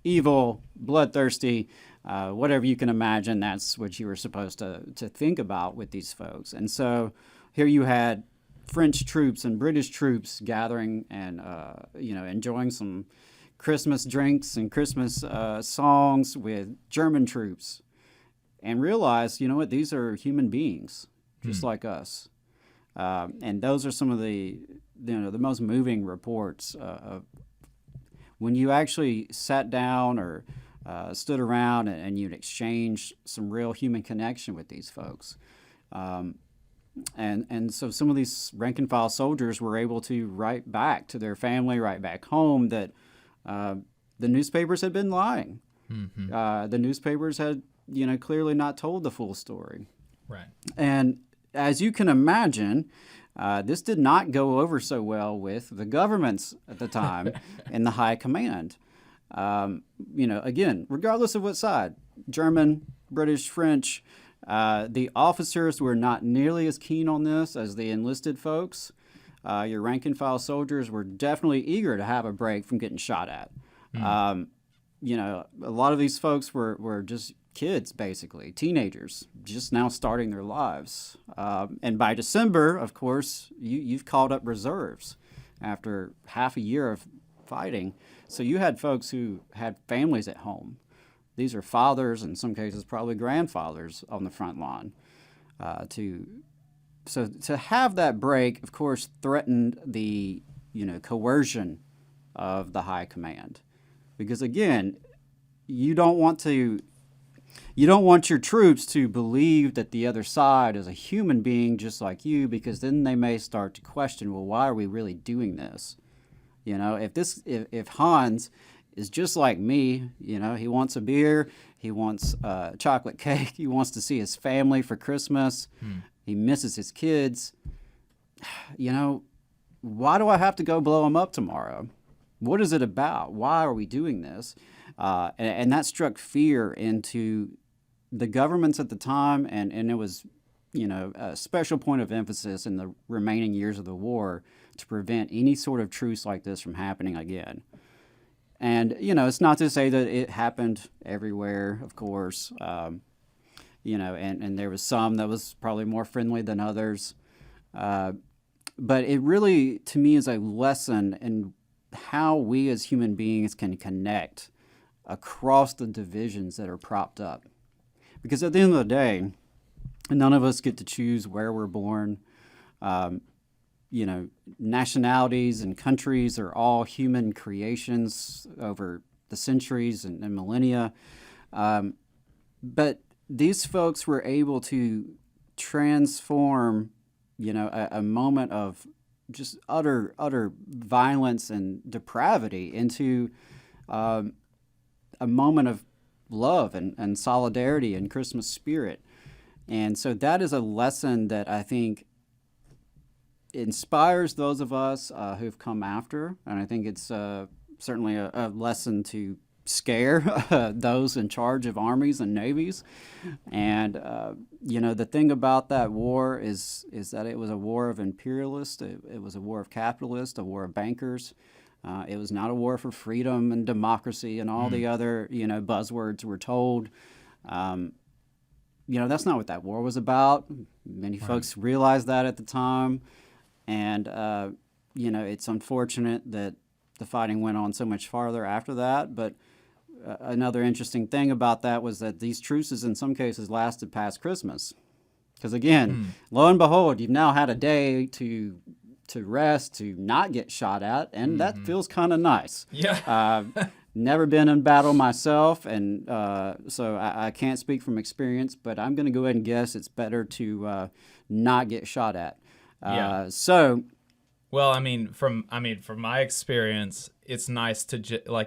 evil, bloodthirsty, whatever you can imagine. That's what you were supposed to think about with these folks. And so here you had French troops and British troops gathering and enjoying some Christmas drinks and Christmas songs with German troops, and realized, these are human beings just like us. And those are some of the most moving reports of when you actually sat down or stood around and you'd exchange some real human connection with these folks. And so some of these rank and file soldiers were able to write back to their family, write back home that the newspapers had been lying. The newspapers had, clearly not told the full story. Right. And as you can imagine, this did not go over so well with the governments at the time and the high command. Again, regardless of what side, German, British, French, the officers were not nearly as keen on this as the enlisted folks. Your rank and file soldiers were definitely eager to have a break from getting shot at. A lot of these folks were just kids, basically, teenagers, just now starting their lives. And by December, of course, you've called up reserves after half a year of fighting. So you had folks who had families at home. These are fathers, in some cases probably grandfathers, on the front line. So to have that break, of course, threatened the coercion of the high command, because again, you don't want your troops to believe that the other side is a human being just like you, because then they may start to question, well, why are we really doing this? If Hans is just like me, he wants a beer, he wants chocolate cake, he wants to see his family for Christmas, he misses his kids, why do I have to go blow him up tomorrow? What is it about? Why are we doing this? And that struck fear into the governments at the time, and it was, a special point of emphasis in the remaining years of the war to prevent any sort of truce like this from happening again. And, it's not to say that it happened everywhere, of course, and there was some that was probably more friendly than others. But it really, to me, is a lesson in how we as human beings can connect across the divisions that are propped up. Because at the end of the day, none of us get to choose where we're born. Nationalities and countries are all human creations over the centuries and millennia. But these folks were able to transform, a moment of just utter violence and depravity into a moment of love and solidarity and Christmas spirit. And so that is a lesson that I think inspires those of us who've come after. And I think it's certainly a lesson to scare those in charge of armies and navies. And, the thing about that war is that it was a war of imperialists. It was a war of capitalists, a war of bankers. It was not a war for freedom and democracy and all the other, buzzwords we're told. That's not what that war was about. Many folks realized that at the time. And, it's unfortunate that the fighting went on so much farther after that. But another interesting thing about that was that these truces in some cases lasted past Christmas. Because again, lo and behold, you've now had a day to rest, to not get shot at, and that feels kind of nice. Yeah. Never been in battle myself, and so I can't speak from experience, but I'm going to go ahead and guess it's better to not get shot at. From my experience, it's nice to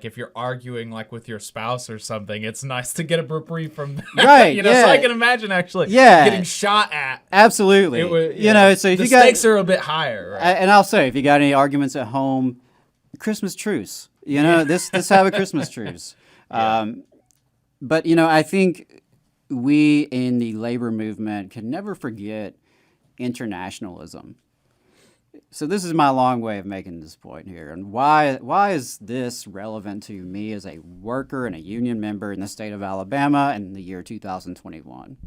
if you're arguing if with your spouse or something, it's nice to get a reprieve from that. Right. So I can imagine actually getting shot at. Absolutely. So if the you got stakes are a bit higher. Right? And I'll say, if you got any arguments at home, Christmas truce. This have a Christmas truce. But I think we in the labor movement can never forget internationalism. So this is my long way of making this point here. And why is this relevant to me as a worker and a union member in the state of Alabama in the year 2021?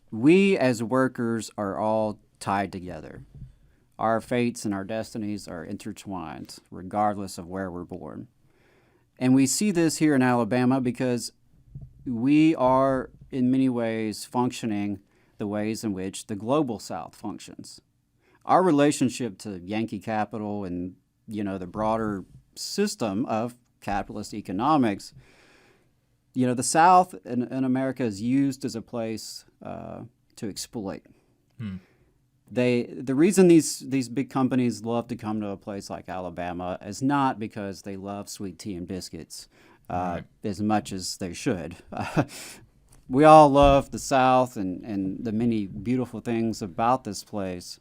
We as workers are all tied together. Our fates and our destinies are intertwined, regardless of where we're born. And we see this here in Alabama because we are, in many ways, functioning the ways in which the global South functions. Our relationship to Yankee capital and, the broader system of capitalist economics, the South in America is used as a place to exploit. The reason these big companies love to come to a place like Alabama is not because they love sweet tea and biscuits as much as they should. We all love the South and the many beautiful things about this place,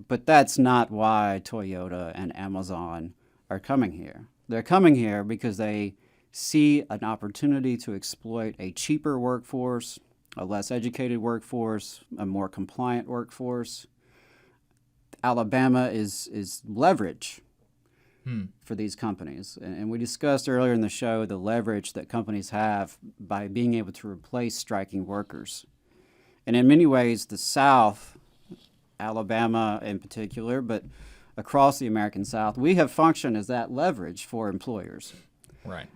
but that's not why Toyota and Amazon are coming here. They're coming here because they see an opportunity to exploit a cheaper workforce, a less educated workforce, a more compliant workforce. Alabama is leverage for these companies. And we discussed earlier in the show the leverage that companies have by being able to replace striking workers. And in many ways, the South, Alabama in particular, but across the American South, we have functioned as that leverage for employers. Right.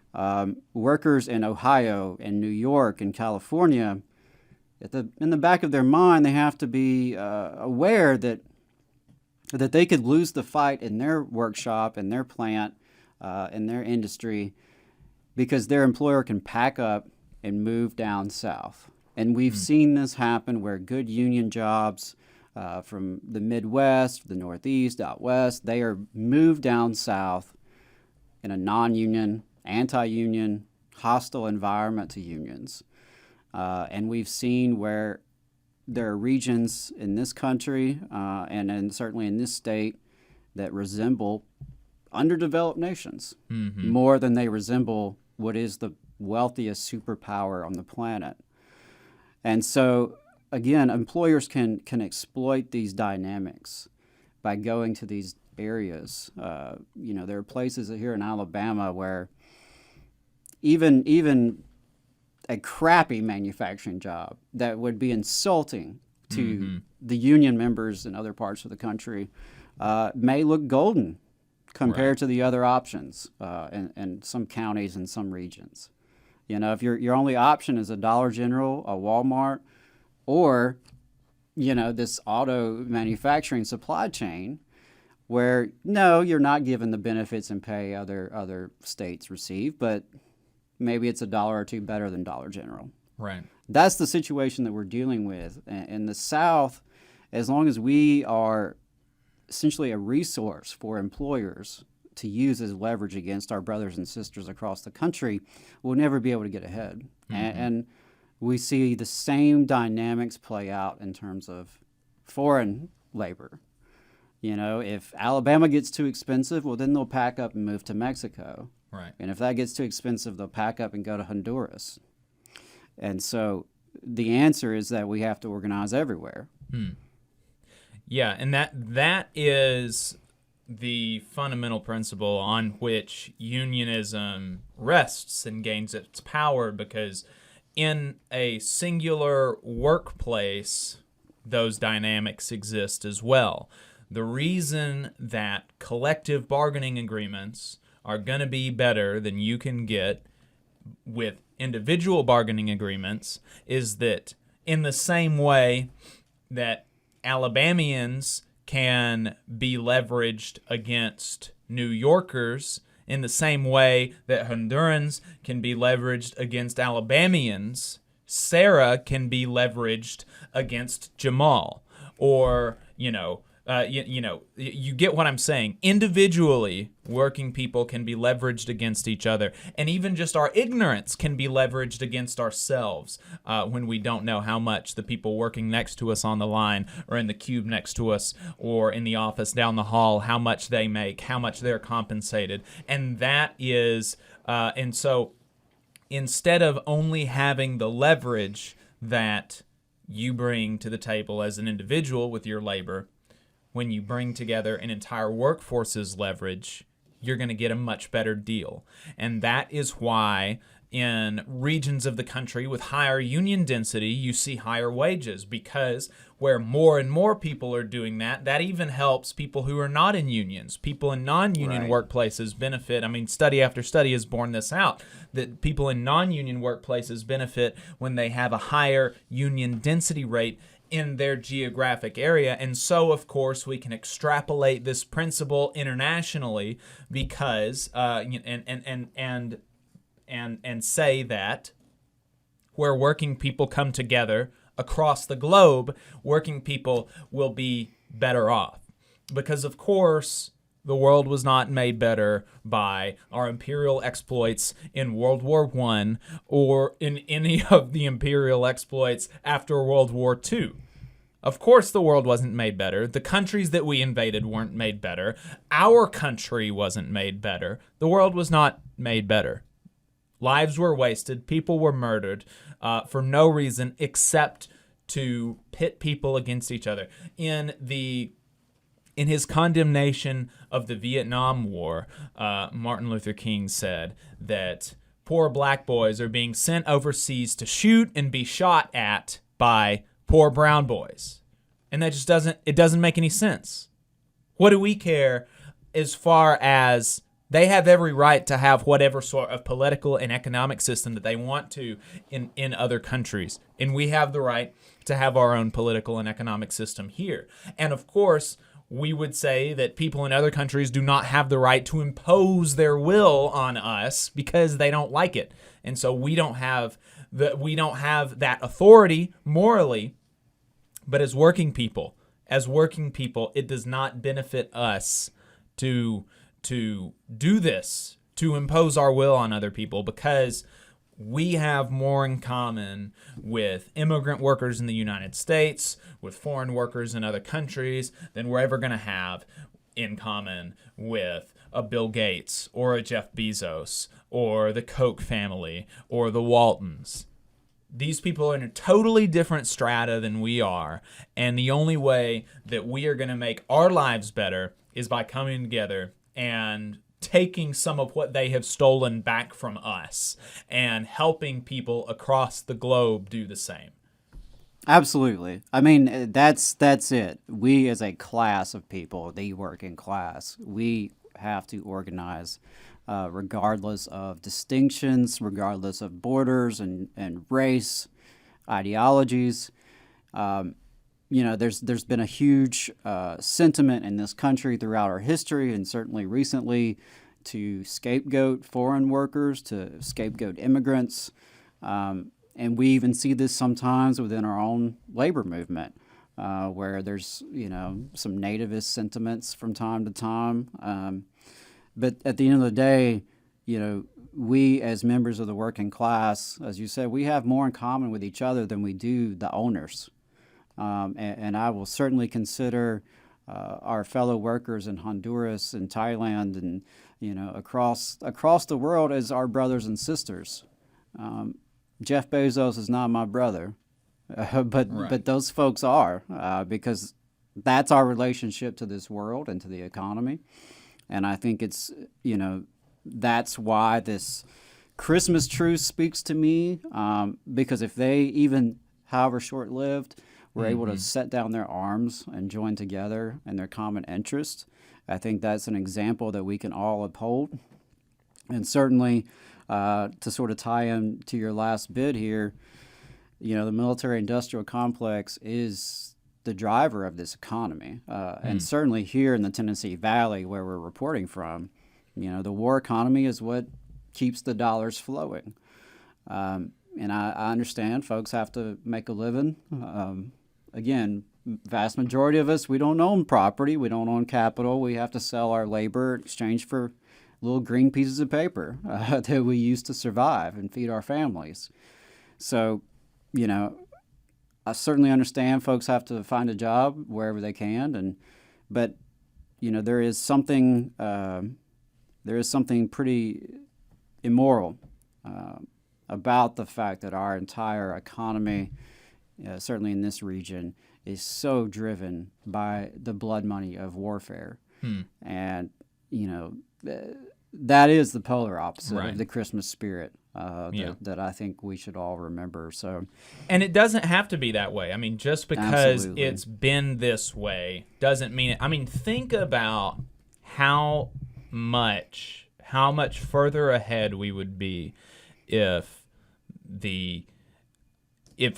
Workers in Ohio and New York and California, in the back of their mind, they have to be aware that they could lose the fight in their workshop, in their plant, in their industry, because their employer can pack up and move down south. And we've seen this happen where good union jobs from the Midwest, the Northeast, out west, they are moved down south in a non-union, anti-union, hostile environment to unions. And we've seen where there are regions in this country and certainly in this state that resemble underdeveloped nations more than they resemble what is the wealthiest superpower on the planet. And so, again, employers can exploit these dynamics by going to these areas. There are places here in Alabama where even a crappy manufacturing job that would be insulting to the union members in other parts of the country may look golden compared to the other options in some counties and some regions. If your only option is a Dollar General, a Walmart, or this auto manufacturing supply chain, where no, you're not given the benefits and pay other states receive, but maybe it's $1 or $2 better than Dollar General. Right. That's the situation that we're dealing with. In the South, as long as we are essentially a resource for employers to use as leverage against our brothers and sisters across the country, we'll never be able to get ahead. And we see the same dynamics play out in terms of foreign labor. If Alabama gets too expensive, well, then they'll pack up and move to Mexico. Right. And if that gets too expensive, they'll pack up and go to Honduras. And so the answer is that we have to organize everywhere. Yeah, and that is the fundamental principle on which unionism rests and gains its power, because in a singular workplace, those dynamics exist as well. The reason that collective bargaining agreements are going to be better than you can get with individual bargaining agreements is that in the same way that Alabamians can be leveraged against New Yorkers, in the same way that Hondurans can be leveraged against Alabamians, Sarah can be leveraged against Jamal. Or, you get what I'm saying. Individually, working people can be leveraged against each other. And even just our ignorance can be leveraged against ourselves when we don't know how much the people working next to us on the line or in the cube next to us or in the office down the hall, how much they make, how much they're compensated. And that is, and so instead of only having the leverage that you bring to the table as an individual with your labor, when you bring together an entire workforce's leverage, you're going to get a much better deal. And that is why in regions of the country with higher union density, you see higher wages, because where more and more people are doing that, that even helps people who are not in unions. People in non-union workplaces benefit. I mean, study after study has borne this out, that people in non-union workplaces benefit when they have a higher union density rate in their geographic area. And so, of course, we can extrapolate this principle internationally, because and say that where working people come together across the globe, working people will be better off. Because, of course, the world was not made better by our imperial exploits in World War I or in any of the imperial exploits after World War II. Of course the world wasn't made better. The countries that we invaded weren't made better. Our country wasn't made better. The world was not made better. Lives were wasted. People were murdered for no reason except to pit people against each other. In his condemnation of the Vietnam War, Martin Luther King said that poor black boys are being sent overseas to shoot and be shot at by poor brown boys. And that just doesn't make any sense. What do we care as far as they have every right to have whatever sort of political and economic system that they want to in other countries. And we have the right to have our own political and economic system here. And of course, we would say that people in other countries do not have the right to impose their will on us because they don't like it. And so we don't have that authority morally. But as working people, it does not benefit us to do this, to impose our will on other people, because we have more in common with immigrant workers in the United States, with foreign workers in other countries, than we're ever going to have in common with a Bill Gates or a Jeff Bezos or the Koch family or the Waltons. These people are in a totally different strata than we are, and the only way that we are going to make our lives better is by coming together and taking some of what they have stolen back from us and helping people across the globe do the same. Absolutely. I mean, that's it. We as a class of people, the working class, we have to organize regardless of distinctions, regardless of borders and race, ideologies. There's been a huge sentiment in this country throughout our history, and certainly recently, to scapegoat foreign workers, to scapegoat immigrants. And we even see this sometimes within our own labor movement, where there's, some nativist sentiments from time to time. But at the end of the day, we as members of the working class, as you said, we have more in common with each other than we do the owners. And I will certainly consider our fellow workers in Honduras and Thailand and, across the world as our brothers and sisters. Jeff Bezos is not my brother, but those folks are, because that's our relationship to this world and to the economy. And I think it's, that's why this Christmas truce speaks to me, because if they, even however short-lived, were able to set down their arms and join together in their common interest, I think that's an example that we can all uphold. And certainly, to sort of tie in to your last bit here, the military-industrial complex is the driver of this economy. And certainly here in the Tennessee Valley, where we're reporting from, the war economy is what keeps the dollars flowing. And I understand folks have to make a living. Again, vast majority of us, we don't own property, we don't own capital. We have to sell our labor in exchange for little green pieces of paper that we use to survive and feed our families. So, I certainly understand folks have to find a job wherever they can, but there is something pretty immoral about the fact that our entire economy, certainly in this region, is so driven by the blood money of warfare. And that is the polar opposite of the Christmas spirit that I think we should all remember. So, and it doesn't have to be that way. I mean, just because it's been this way doesn't mean it. I mean, think about how much further ahead we would be if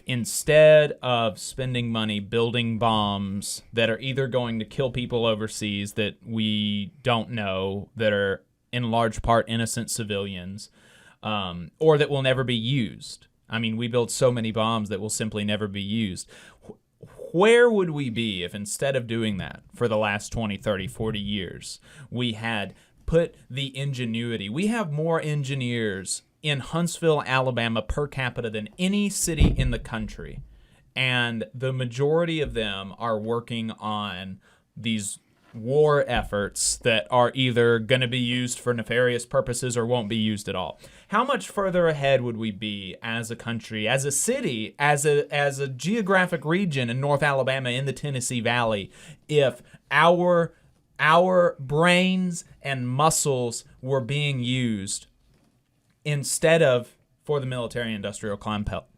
instead of spending money building bombs that are either going to kill people overseas that we don't know, that are in large part innocent civilians, or that will never be used. I mean, we build so many bombs that will simply never be used. Where would we be if instead of doing that for the last 20, 30, 40 years, we had put the ingenuity? We have more engineers in Huntsville, Alabama per capita than any city in the country. And the majority of them are working on these war efforts that are either going to be used for nefarious purposes or won't be used at all. How much further ahead would we be as a country, as a city, as a geographic region in North Alabama, in the Tennessee Valley, if our brains and muscles were being used instead of for the military-industrial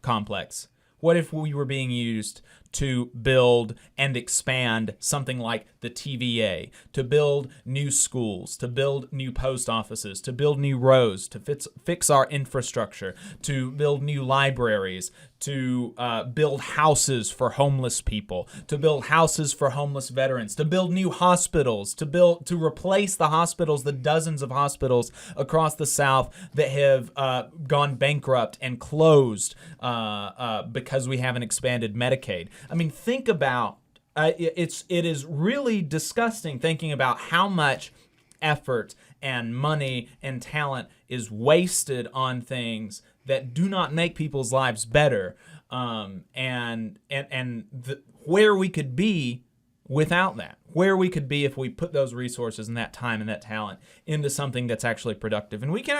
complex? What if we were being used to build and expand something like the TVA, to build new schools, to build new post offices, to build new roads, to fix our infrastructure, to build new libraries, to build houses for homeless people, to build houses for homeless veterans, to build new hospitals, to replace the hospitals, the dozens of hospitals across the South that have gone bankrupt and closed because we haven't expanded Medicaid. I mean, think about it is really disgusting thinking about how much effort and money and talent is wasted on things that do not make people's lives better, where we could be without that, where we could be if we put those resources and that time and that talent into something that's actually productive. And we can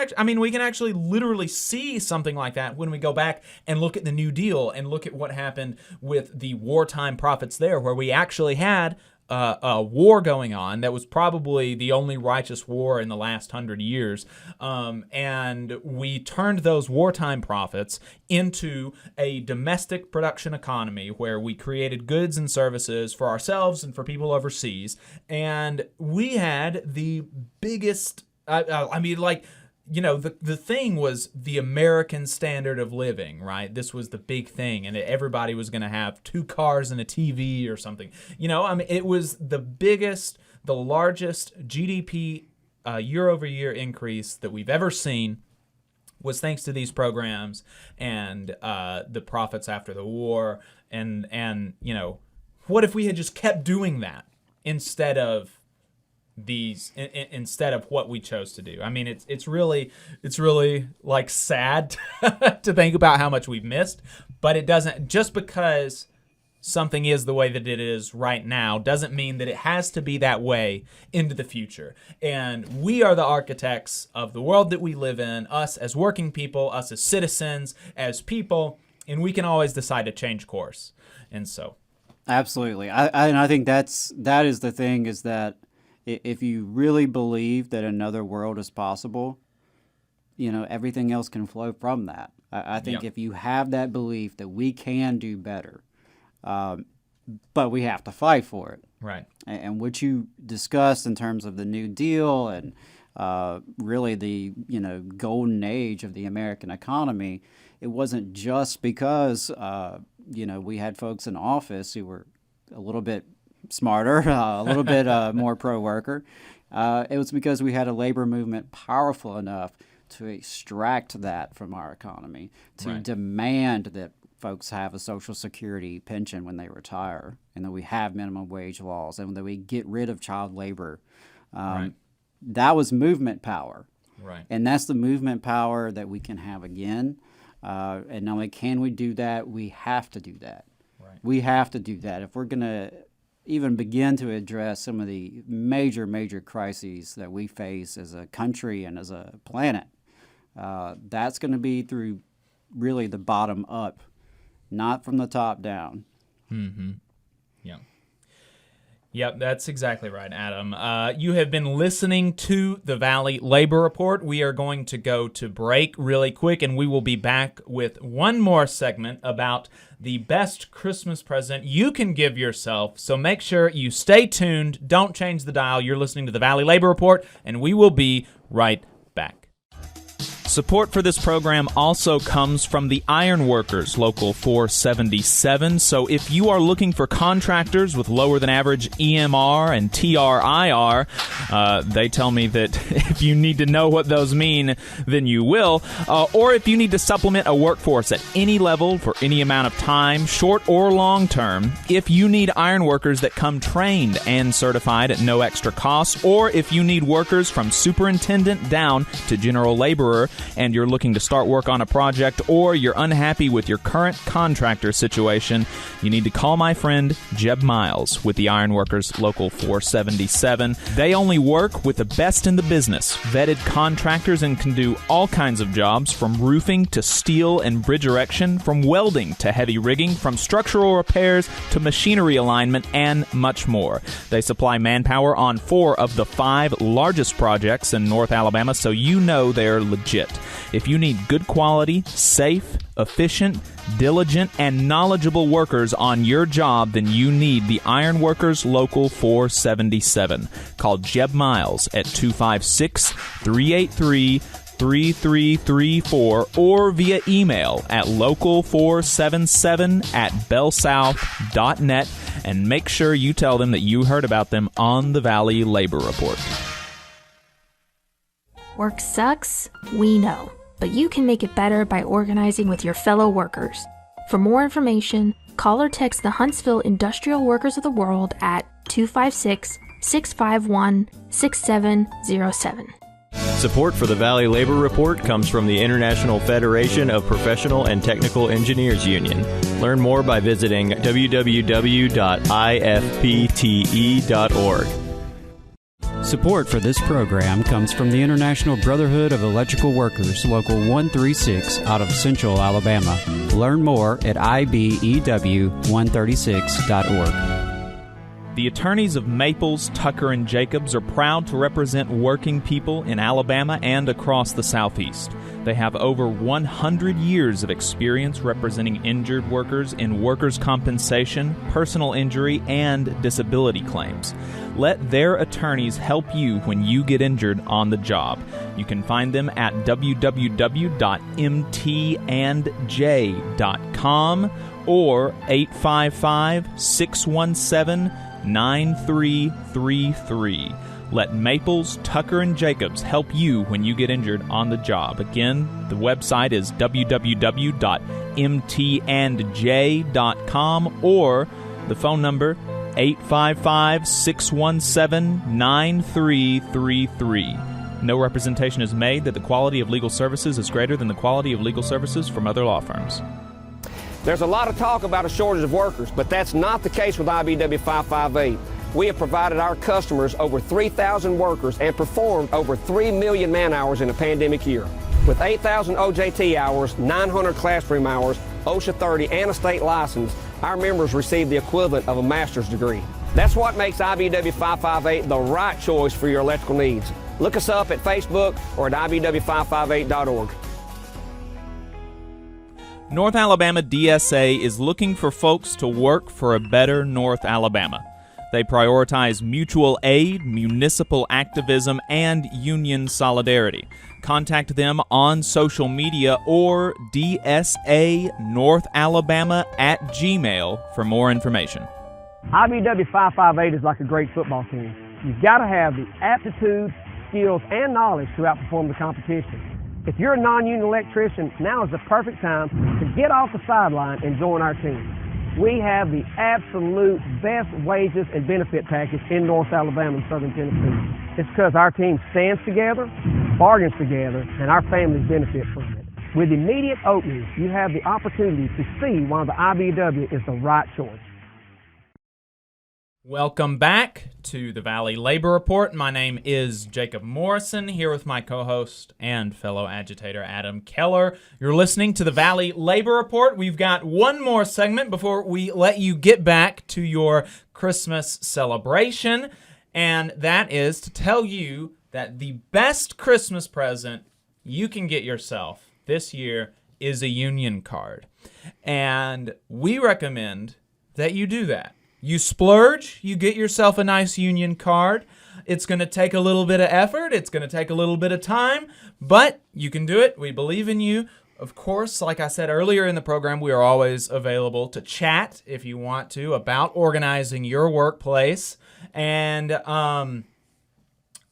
actually literally see something like that when we go back and look at the New Deal and look at what happened with the wartime profits there, where we actually had a war going on that was probably the only righteous war in the last 100 years. And we turned those wartime profits into a domestic production economy where we created goods and services for ourselves and for people overseas. And we had the biggest, the thing was the American standard of living, right? This was the big thing, and everybody was going to have 2 cars and a TV or something. It was the biggest, the largest GDP year-over-year increase that we've ever seen was thanks to these programs and the profits after the war. And what if we had just kept doing that instead of what we chose to do? I mean, it's really like sad to think about how much we've missed, but it doesn't, just because something is the way that it is right now doesn't mean that it has to be that way into the future. And we are the architects of the world that we live in, us as working people, us as citizens, as people, and we can always decide to change course. And so absolutely. I think that is the thing, is that if you really believe that another world is possible, everything else can flow from that. I think if you have that belief that we can do better, but we have to fight for it. Right. And what you discussed in terms of the New Deal and really the golden age of the American economy, it wasn't just because we had folks in office who were a little bit smarter, a little bit more pro-worker. It was because we had a labor movement powerful enough to extract that from our economy, to demand that folks have a Social Security pension when they retire, and that we have minimum wage laws, and that we get rid of child labor. That was movement power. Right. And that's the movement power that we can have again. And not only can we do that, we have to do that. Right. We have to do that. If we're going to even begin to address some of the major crises that we face as a country and as a planet, that's going to be through really the bottom up, not from the top down. Mm-hmm. Yeah. Yep, that's exactly right, Adam. You have been listening to the Valley Labor Report. We are going to go to break really quick, and we will be back with one more segment about the best Christmas present you can give yourself. So make sure you stay tuned. Don't change the dial. You're listening to the Valley Labor Report, and we will be right back. Support for this program also comes from the Ironworkers, Local 477. So if you are looking for contractors with lower than average EMR and TRIR, they tell me that if you need to know what those mean, then you will. Or if you need to supplement a workforce at any level for any amount of time, short or long term, if you need ironworkers that come trained and certified at no extra cost, or if you need workers from superintendent down to general laborer, and you're looking to start work on a project, or you're unhappy with your current contractor situation, you need to call my friend Jeb Miles with the Ironworkers Local 477. They only work with the best in the business, vetted contractors, and can do all kinds of jobs from roofing to steel and bridge erection, from welding to heavy rigging, from structural repairs to machinery alignment, and much more. They supply manpower on 4 of the 5 largest projects in North Alabama, so you know they're legit. If you need good quality, safe, efficient, diligent, and knowledgeable workers on your job, then you need the Ironworkers Local 477. Call Jeb Miles at 256-383-3334 or via email at local477@bellsouth.net, and make sure you tell them that you heard about them on the Valley Labor Report. Work sucks, we know, but you can make it better by organizing with your fellow workers. For more information, call or text the Huntsville Industrial Workers of the World at 256-651-6707. Support for the Valley Labor Report comes from the International Federation of Professional and Technical Engineers Union. Learn more by visiting www.ifpte.org. Support for this program comes from the International Brotherhood of Electrical Workers, Local 136, out of Central Alabama. Learn more at ibew136.org. The attorneys of Maples, Tucker, and Jacobs are proud to represent working people in Alabama and across the Southeast. They have over 100 years of experience representing injured workers in workers' compensation, personal injury, and disability claims. Let their attorneys help you when you get injured on the job. You can find them at www.mtandj.com or 855-617-9333. Let Maples, Tucker, and Jacobs help you when you get injured on the job. Again, the website is www.mtandj.com or the phone number 855-617-9333. No representation is made that the quality of legal services is greater than the quality of legal services from other law firms. There's a lot of talk about a shortage of workers, but that's not the case with IBW 558. We have provided our customers over 3,000 workers and performed over 3 million man-hours in a pandemic year. With 8,000 OJT hours, 900 classroom hours, OSHA 30, and a state license, our members receive the equivalent of a master's degree. That's what makes IBW 558 the right choice for your electrical needs. Look us up at Facebook or at IBW558.org. North Alabama DSA is looking for folks to work for a better North Alabama. They prioritize mutual aid, municipal activism, and union solidarity. Contact them on social media or dsanorthalabama@gmail for more information. IBW 558 is like a great football team. You've got to have the aptitude, skills, and knowledge to outperform the competition. If you're a non-union electrician, now is the perfect time to get off the sideline and join our team. We have the absolute best wages and benefit package in North Alabama and Southern Tennessee. It's because our team stands together, bargains together, and our families benefit from it. With immediate openings, you have the opportunity to see why the IBW is the right choice. Welcome back to the Valley Labor Report. My name is Jacob Morrison, here with my co-host and fellow agitator Adam Keller. You're listening to the Valley Labor Report. We've got one more segment before we let you get back to your Christmas celebration, and that is to tell you that the best Christmas present you can get yourself this year is a union card. And we recommend that you do that. You splurge, you get yourself a nice union card. It's going to take a little bit of effort. It's going to take a little bit of time, but you can do it. We believe in you. Of course, like I said earlier in the program, we are always available to chat if you want to about organizing your workplace. And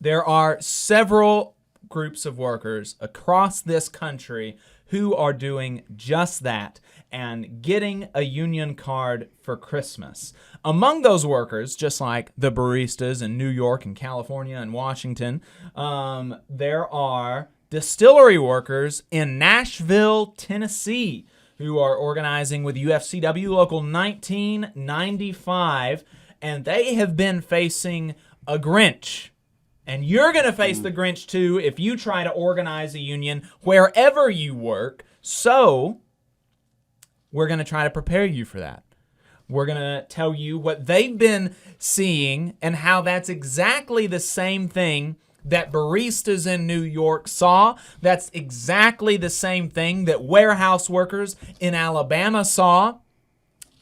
there are several groups of workers across this country who are doing just that and getting a union card for Christmas. Among those workers, just like the baristas in New York and California and Washington, there are distillery workers in Nashville, Tennessee, who are organizing with UFCW Local 1995, and they have been facing a Grinch. And you're going to face the Grinch too if you try to organize a union wherever you work. So we're going to try to prepare you for that. We're going to tell you what they've been seeing and how that's exactly the same thing that baristas in New York saw. That's exactly the same thing that warehouse workers in Alabama saw.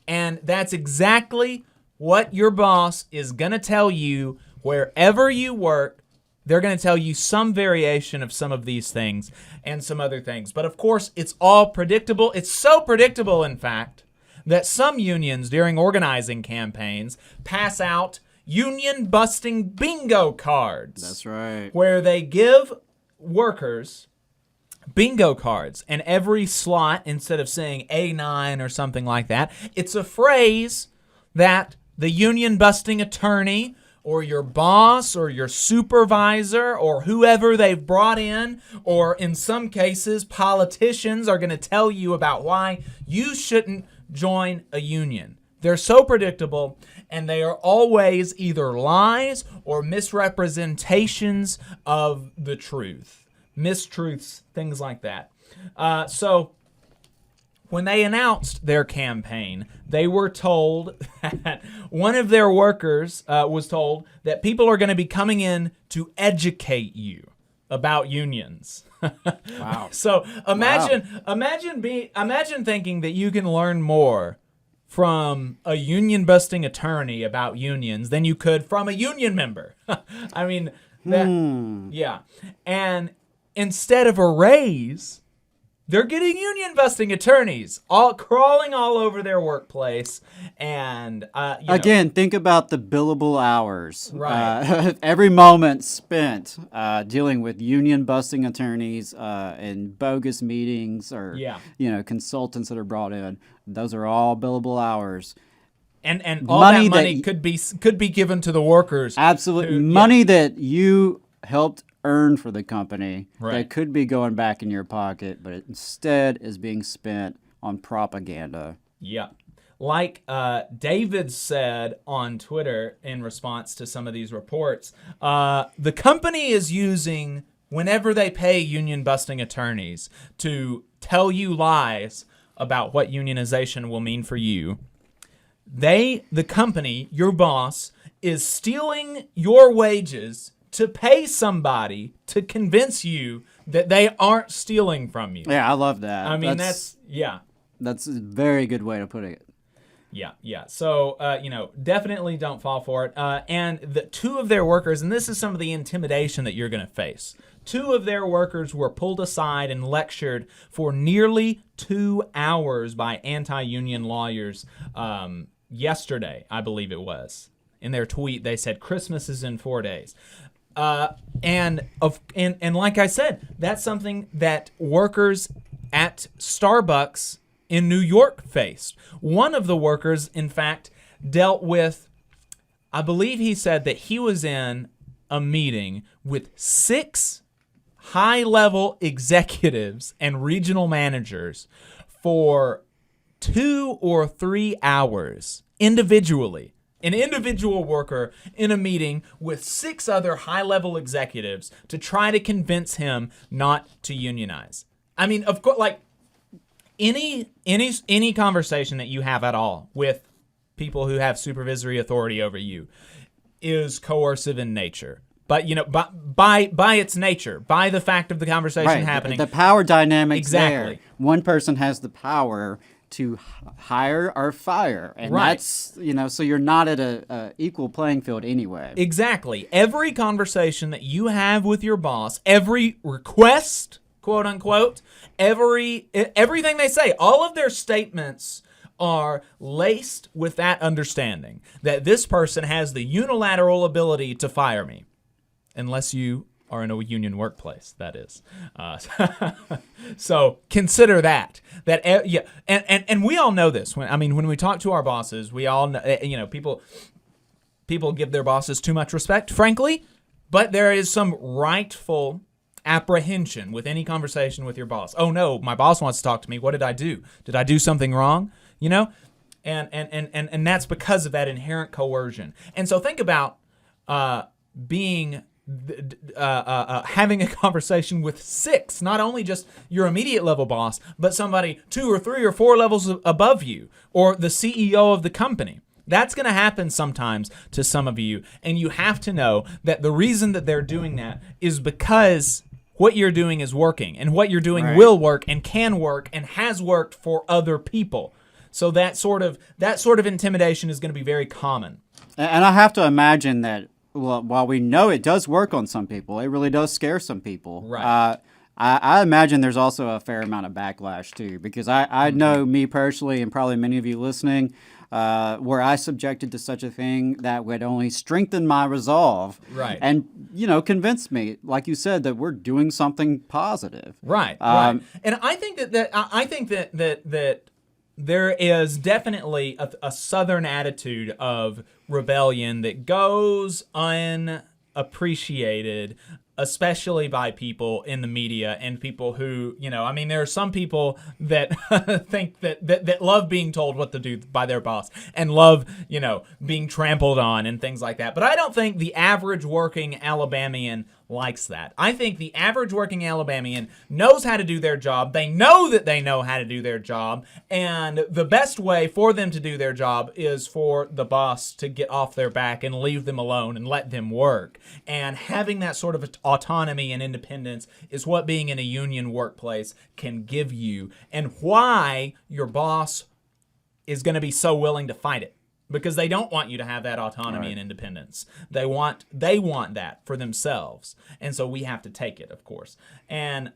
And that's exactly what your boss is going to tell you wherever you work. They're going to tell you some variation of some of these things and some other things. But of course, it's all predictable. It's so predictable, in fact, that some unions during organizing campaigns pass out union-busting bingo cards. That's right. Where they give workers bingo cards, and every slot, instead of saying A9 or something like that, it's a phrase that the union-busting attorney or your boss or your supervisor or whoever they've brought in, or in some cases, politicians are going to tell you about why you shouldn't join a union. They're so predictable, and they are always either lies or misrepresentations of the truth. Mistruths, things like that. So when they announced their campaign, they were told that one of their workers was told that people are going to be coming in to educate you about unions. Wow. So imagine thinking that you can learn more from a union-busting attorney about unions than you could from a union member. I mean, yeah. And instead of a raise, they're getting union-busting attorneys all crawling all over their workplace. And again, think about the billable hours. Right. Every moment spent dealing with union-busting attorneys and bogus meetings, or consultants that are brought in. Those are all billable hours. And all that money could be given to the workers. Absolutely. Money that you helped earn for the company, right, that could be going back in your pocket, but it instead is being spent on propaganda. Yeah. Like David said on Twitter in response to some of these reports, the company is using, whenever they pay union-busting attorneys to tell you lies about what unionization will mean for you, the company, your boss, is stealing your wages to pay somebody to convince you that they aren't stealing from you. Yeah, I love that. I mean, that's a very good way to put it. Yeah. So, definitely don't fall for it. And the two of their workers, and this is some of the intimidation that you're going to face. Two of their workers were pulled aside and lectured for nearly 2 hours by anti-union lawyers yesterday, I believe it was. In their tweet, they said, "Christmas is in 4 days." And like I said, that's something that workers at Starbucks in New York faced. One of the workers, in fact, dealt with, I believe he said that he was in a meeting with 6 high-level executives and regional managers for 2 or 3 hours individually. An individual worker in a meeting with 6 other high-level executives to try to convince him not to unionize. I mean, of course, like any conversation that you have at all with people who have supervisory authority over you is coercive in nature. But, by its nature, by the fact of the conversation happening. The power dynamics exactly. there. One person has the power to hire or fire. And Right. that's, so you're not at a equal playing field anyway. Exactly. Every conversation that you have with your boss, every request, quote unquote, everything they say, all of their statements are laced with that understanding that this person has the unilateral ability to fire me, unless you are in a union workplace, that is. So consider that. And we all know this. When we talk to our bosses, we all know, people give their bosses too much respect, frankly, but there is some rightful apprehension with any conversation with your boss. Oh no, my boss wants to talk to me. What did I do? Did I do something wrong? And that's because of that inherent coercion. And so think about having a conversation with six, not only just your immediate level boss, but somebody 2 or 3 or 4 levels above you, or the CEO of the company. That's going to happen sometimes to some of you, and you have to know that the reason that they're doing that is because what you're doing is working, and what you're doing will work and can work and has worked for other people. So that sort of intimidation is going to be very common. And I have to imagine that, well, while we know it does work on some people, it really does scare some people. Right. I imagine there's also a fair amount of backlash too, because I know me personally, and probably many of you listening, where I subjected to such a thing that would only strengthen my resolve, right, and convince me, like you said, that we're doing something positive, right. Right. And I think that there is definitely a Southern attitude of rebellion that goes unappreciated, especially by people in the media and people who, there are some people that think that love being told what to do by their boss and love, being trampled on and things like that. But I don't think the average working Alabamian likes that. I think the average working Alabamian knows how to do their job. They know that they know how to do their job. And the best way for them to do their job is for the boss to get off their back and leave them alone and let them work. And having that sort of autonomy and independence is what being in a union workplace can give you, and why your boss is going to be so willing to fight it. Because they don't want you to have that autonomy and independence. They want that for themselves, and so we have to take it, of course. And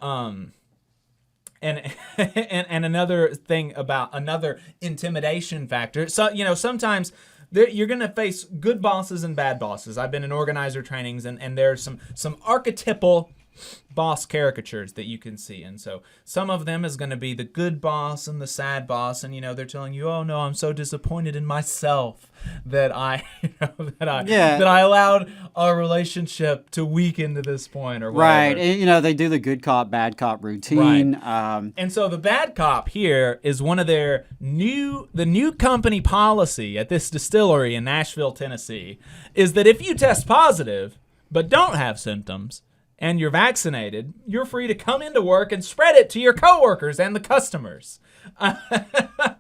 another thing about another intimidation factor. So sometimes you're going to face good bosses and bad bosses. I've been in organizer trainings, and there's some archetypal boss caricatures that you can see, and so some of them is going to be the good boss and the sad boss, and they're telling you, oh no, I'm so disappointed in myself that I allowed our relationship to weaken to this point, or whatever. Right. And, they do the good cop bad cop routine. Right. And so the bad cop here is one of the new company policy at this distillery in Nashville, Tennessee, is that if you test positive but don't have symptoms and you're vaccinated, you're free to come into work and spread it to your coworkers and the customers. But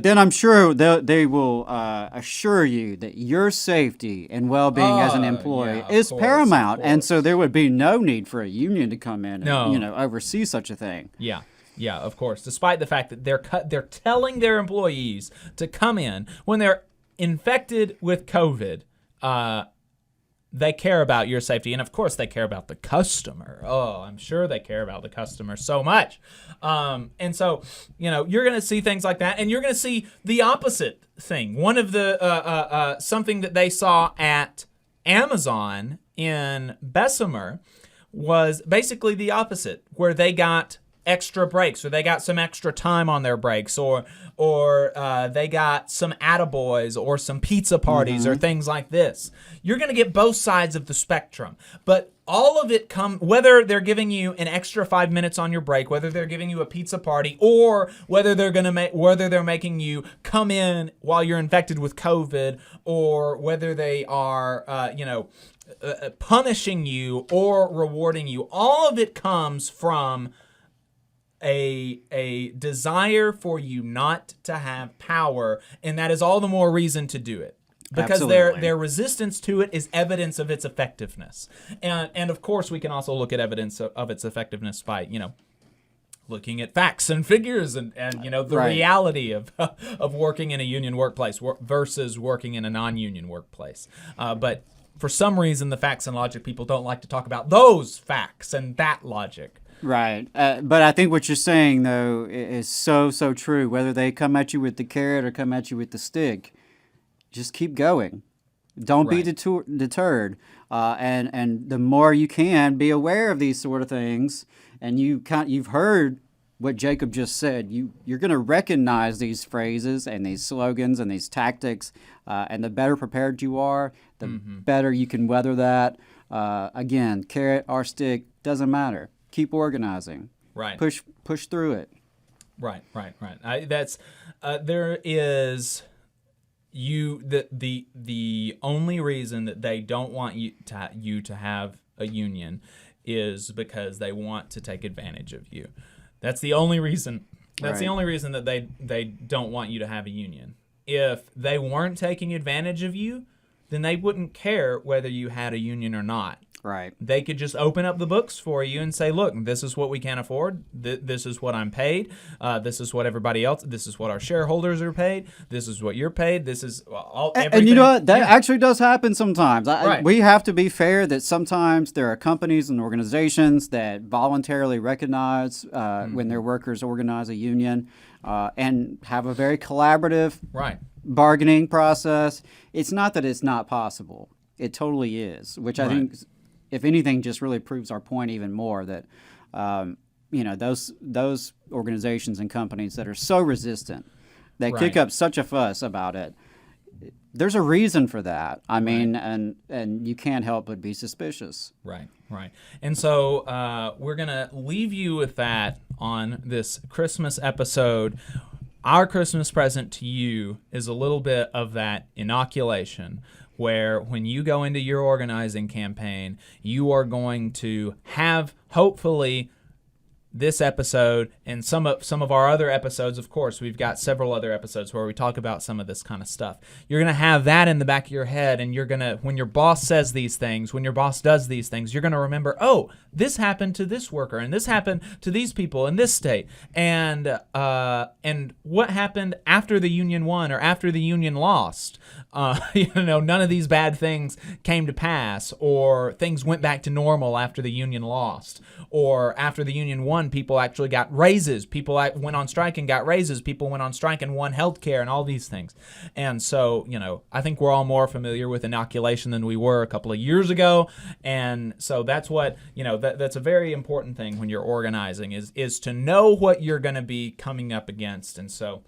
then I'm sure they will assure you that your safety and well-being as an employee is paramount, and so there would be no need for a union to come in and oversee such a thing. Yeah, of course. Despite the fact that they're telling their employees to come in when they're infected with COVID. They care about your safety, and of course they care about the customer. Oh, I'm sure they care about the customer so much. And so, you're going to see things like that, and you're going to see the opposite thing. One of the something that they saw at Amazon in Bessemer was basically the opposite, where they got extra breaks, or they got some extra time on their breaks, or they got some attaboys or some pizza parties or things like this. You're going to get both sides of the spectrum, but all of it whether they're giving you an extra 5 minutes on your break, whether they're giving you a pizza party, or whether they're making you come in while you're infected with COVID, or whether they are punishing you or rewarding you. All of it comes from a desire for you not to have power, and that is all the more reason to do it. Because their resistance to it is evidence of its effectiveness. And of course we can also look at evidence of its effectiveness by, looking at facts and figures and the Right. reality of of working in a union workplace versus working in a non-union workplace. But for some reason, the facts and logic people don't like to talk about those facts and that logic. Right. But I think what you're saying, though, is so true. Whether they come at you with the carrot or come at you with the stick, just keep going. Don't be deterred. And the more you can be aware of these sort of things, and you've heard what Jacob just said, you're going to recognize these phrases and these slogans and these tactics, and the better prepared you are, the better you can weather that. Again, carrot or stick, doesn't matter. Keep organizing. Right. Push through it. Right. There is the only reason that they don't want you to have a union is because they want to take advantage of you. That's the only reason. That's the only reason that they don't want you to have a union. If they weren't taking advantage of you, then they wouldn't care whether you had a union or not. Right. They could just open up the books for you and say, look, this is what we can afford. This is what I'm paid. This is what everybody else, this is what our shareholders are paid. This is what you're paid. This is everything. And you know what? That actually does happen sometimes. Right. We have to be fair that sometimes there are companies and organizations that voluntarily recognize when their workers organize a union and have a very collaborative bargaining process. It's not that it's not possible. It totally is, which I think, if anything, just really proves our point even more that, those organizations and companies that are so resistant, that kick up such a fuss about it, there's a reason for that. I mean, and you can't help but be suspicious. Right. And so we're going to leave you with that on this Christmas episode. Our Christmas present to you is a little bit of that inoculation, where when you go into your organizing campaign, you are going to have, hopefully, this episode and some of our other episodes. Of course, we've got several other episodes where we talk about some of this kind of stuff. You're going to have that in the back of your head, and you're going to, when your boss says these things, when your boss does these things, you're going to remember, oh, this happened to this worker, and this happened to these people in this state, and what happened after the union won or after the union lost. None of these bad things came to pass, or things went back to normal after the union lost, or after the union won, people actually got raises. People went on strike and got raises. People went on strike and won health care and all these things. And so, I think we're all more familiar with inoculation than we were a couple of years ago. And so that's what, that's a very important thing when you're organizing is to know what you're going to be coming up against. And so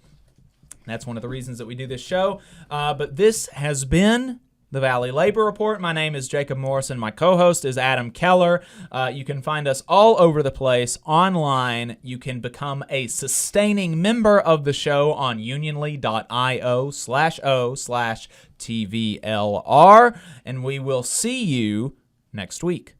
that's one of the reasons that we do this show. But this has been the Valley Labor Report. My name is Jacob Morrison. My co-host is Adam Keller. You can find us all over the place online. You can become a sustaining member of the show on unionly.io/o/TVLR. And we will see you next week.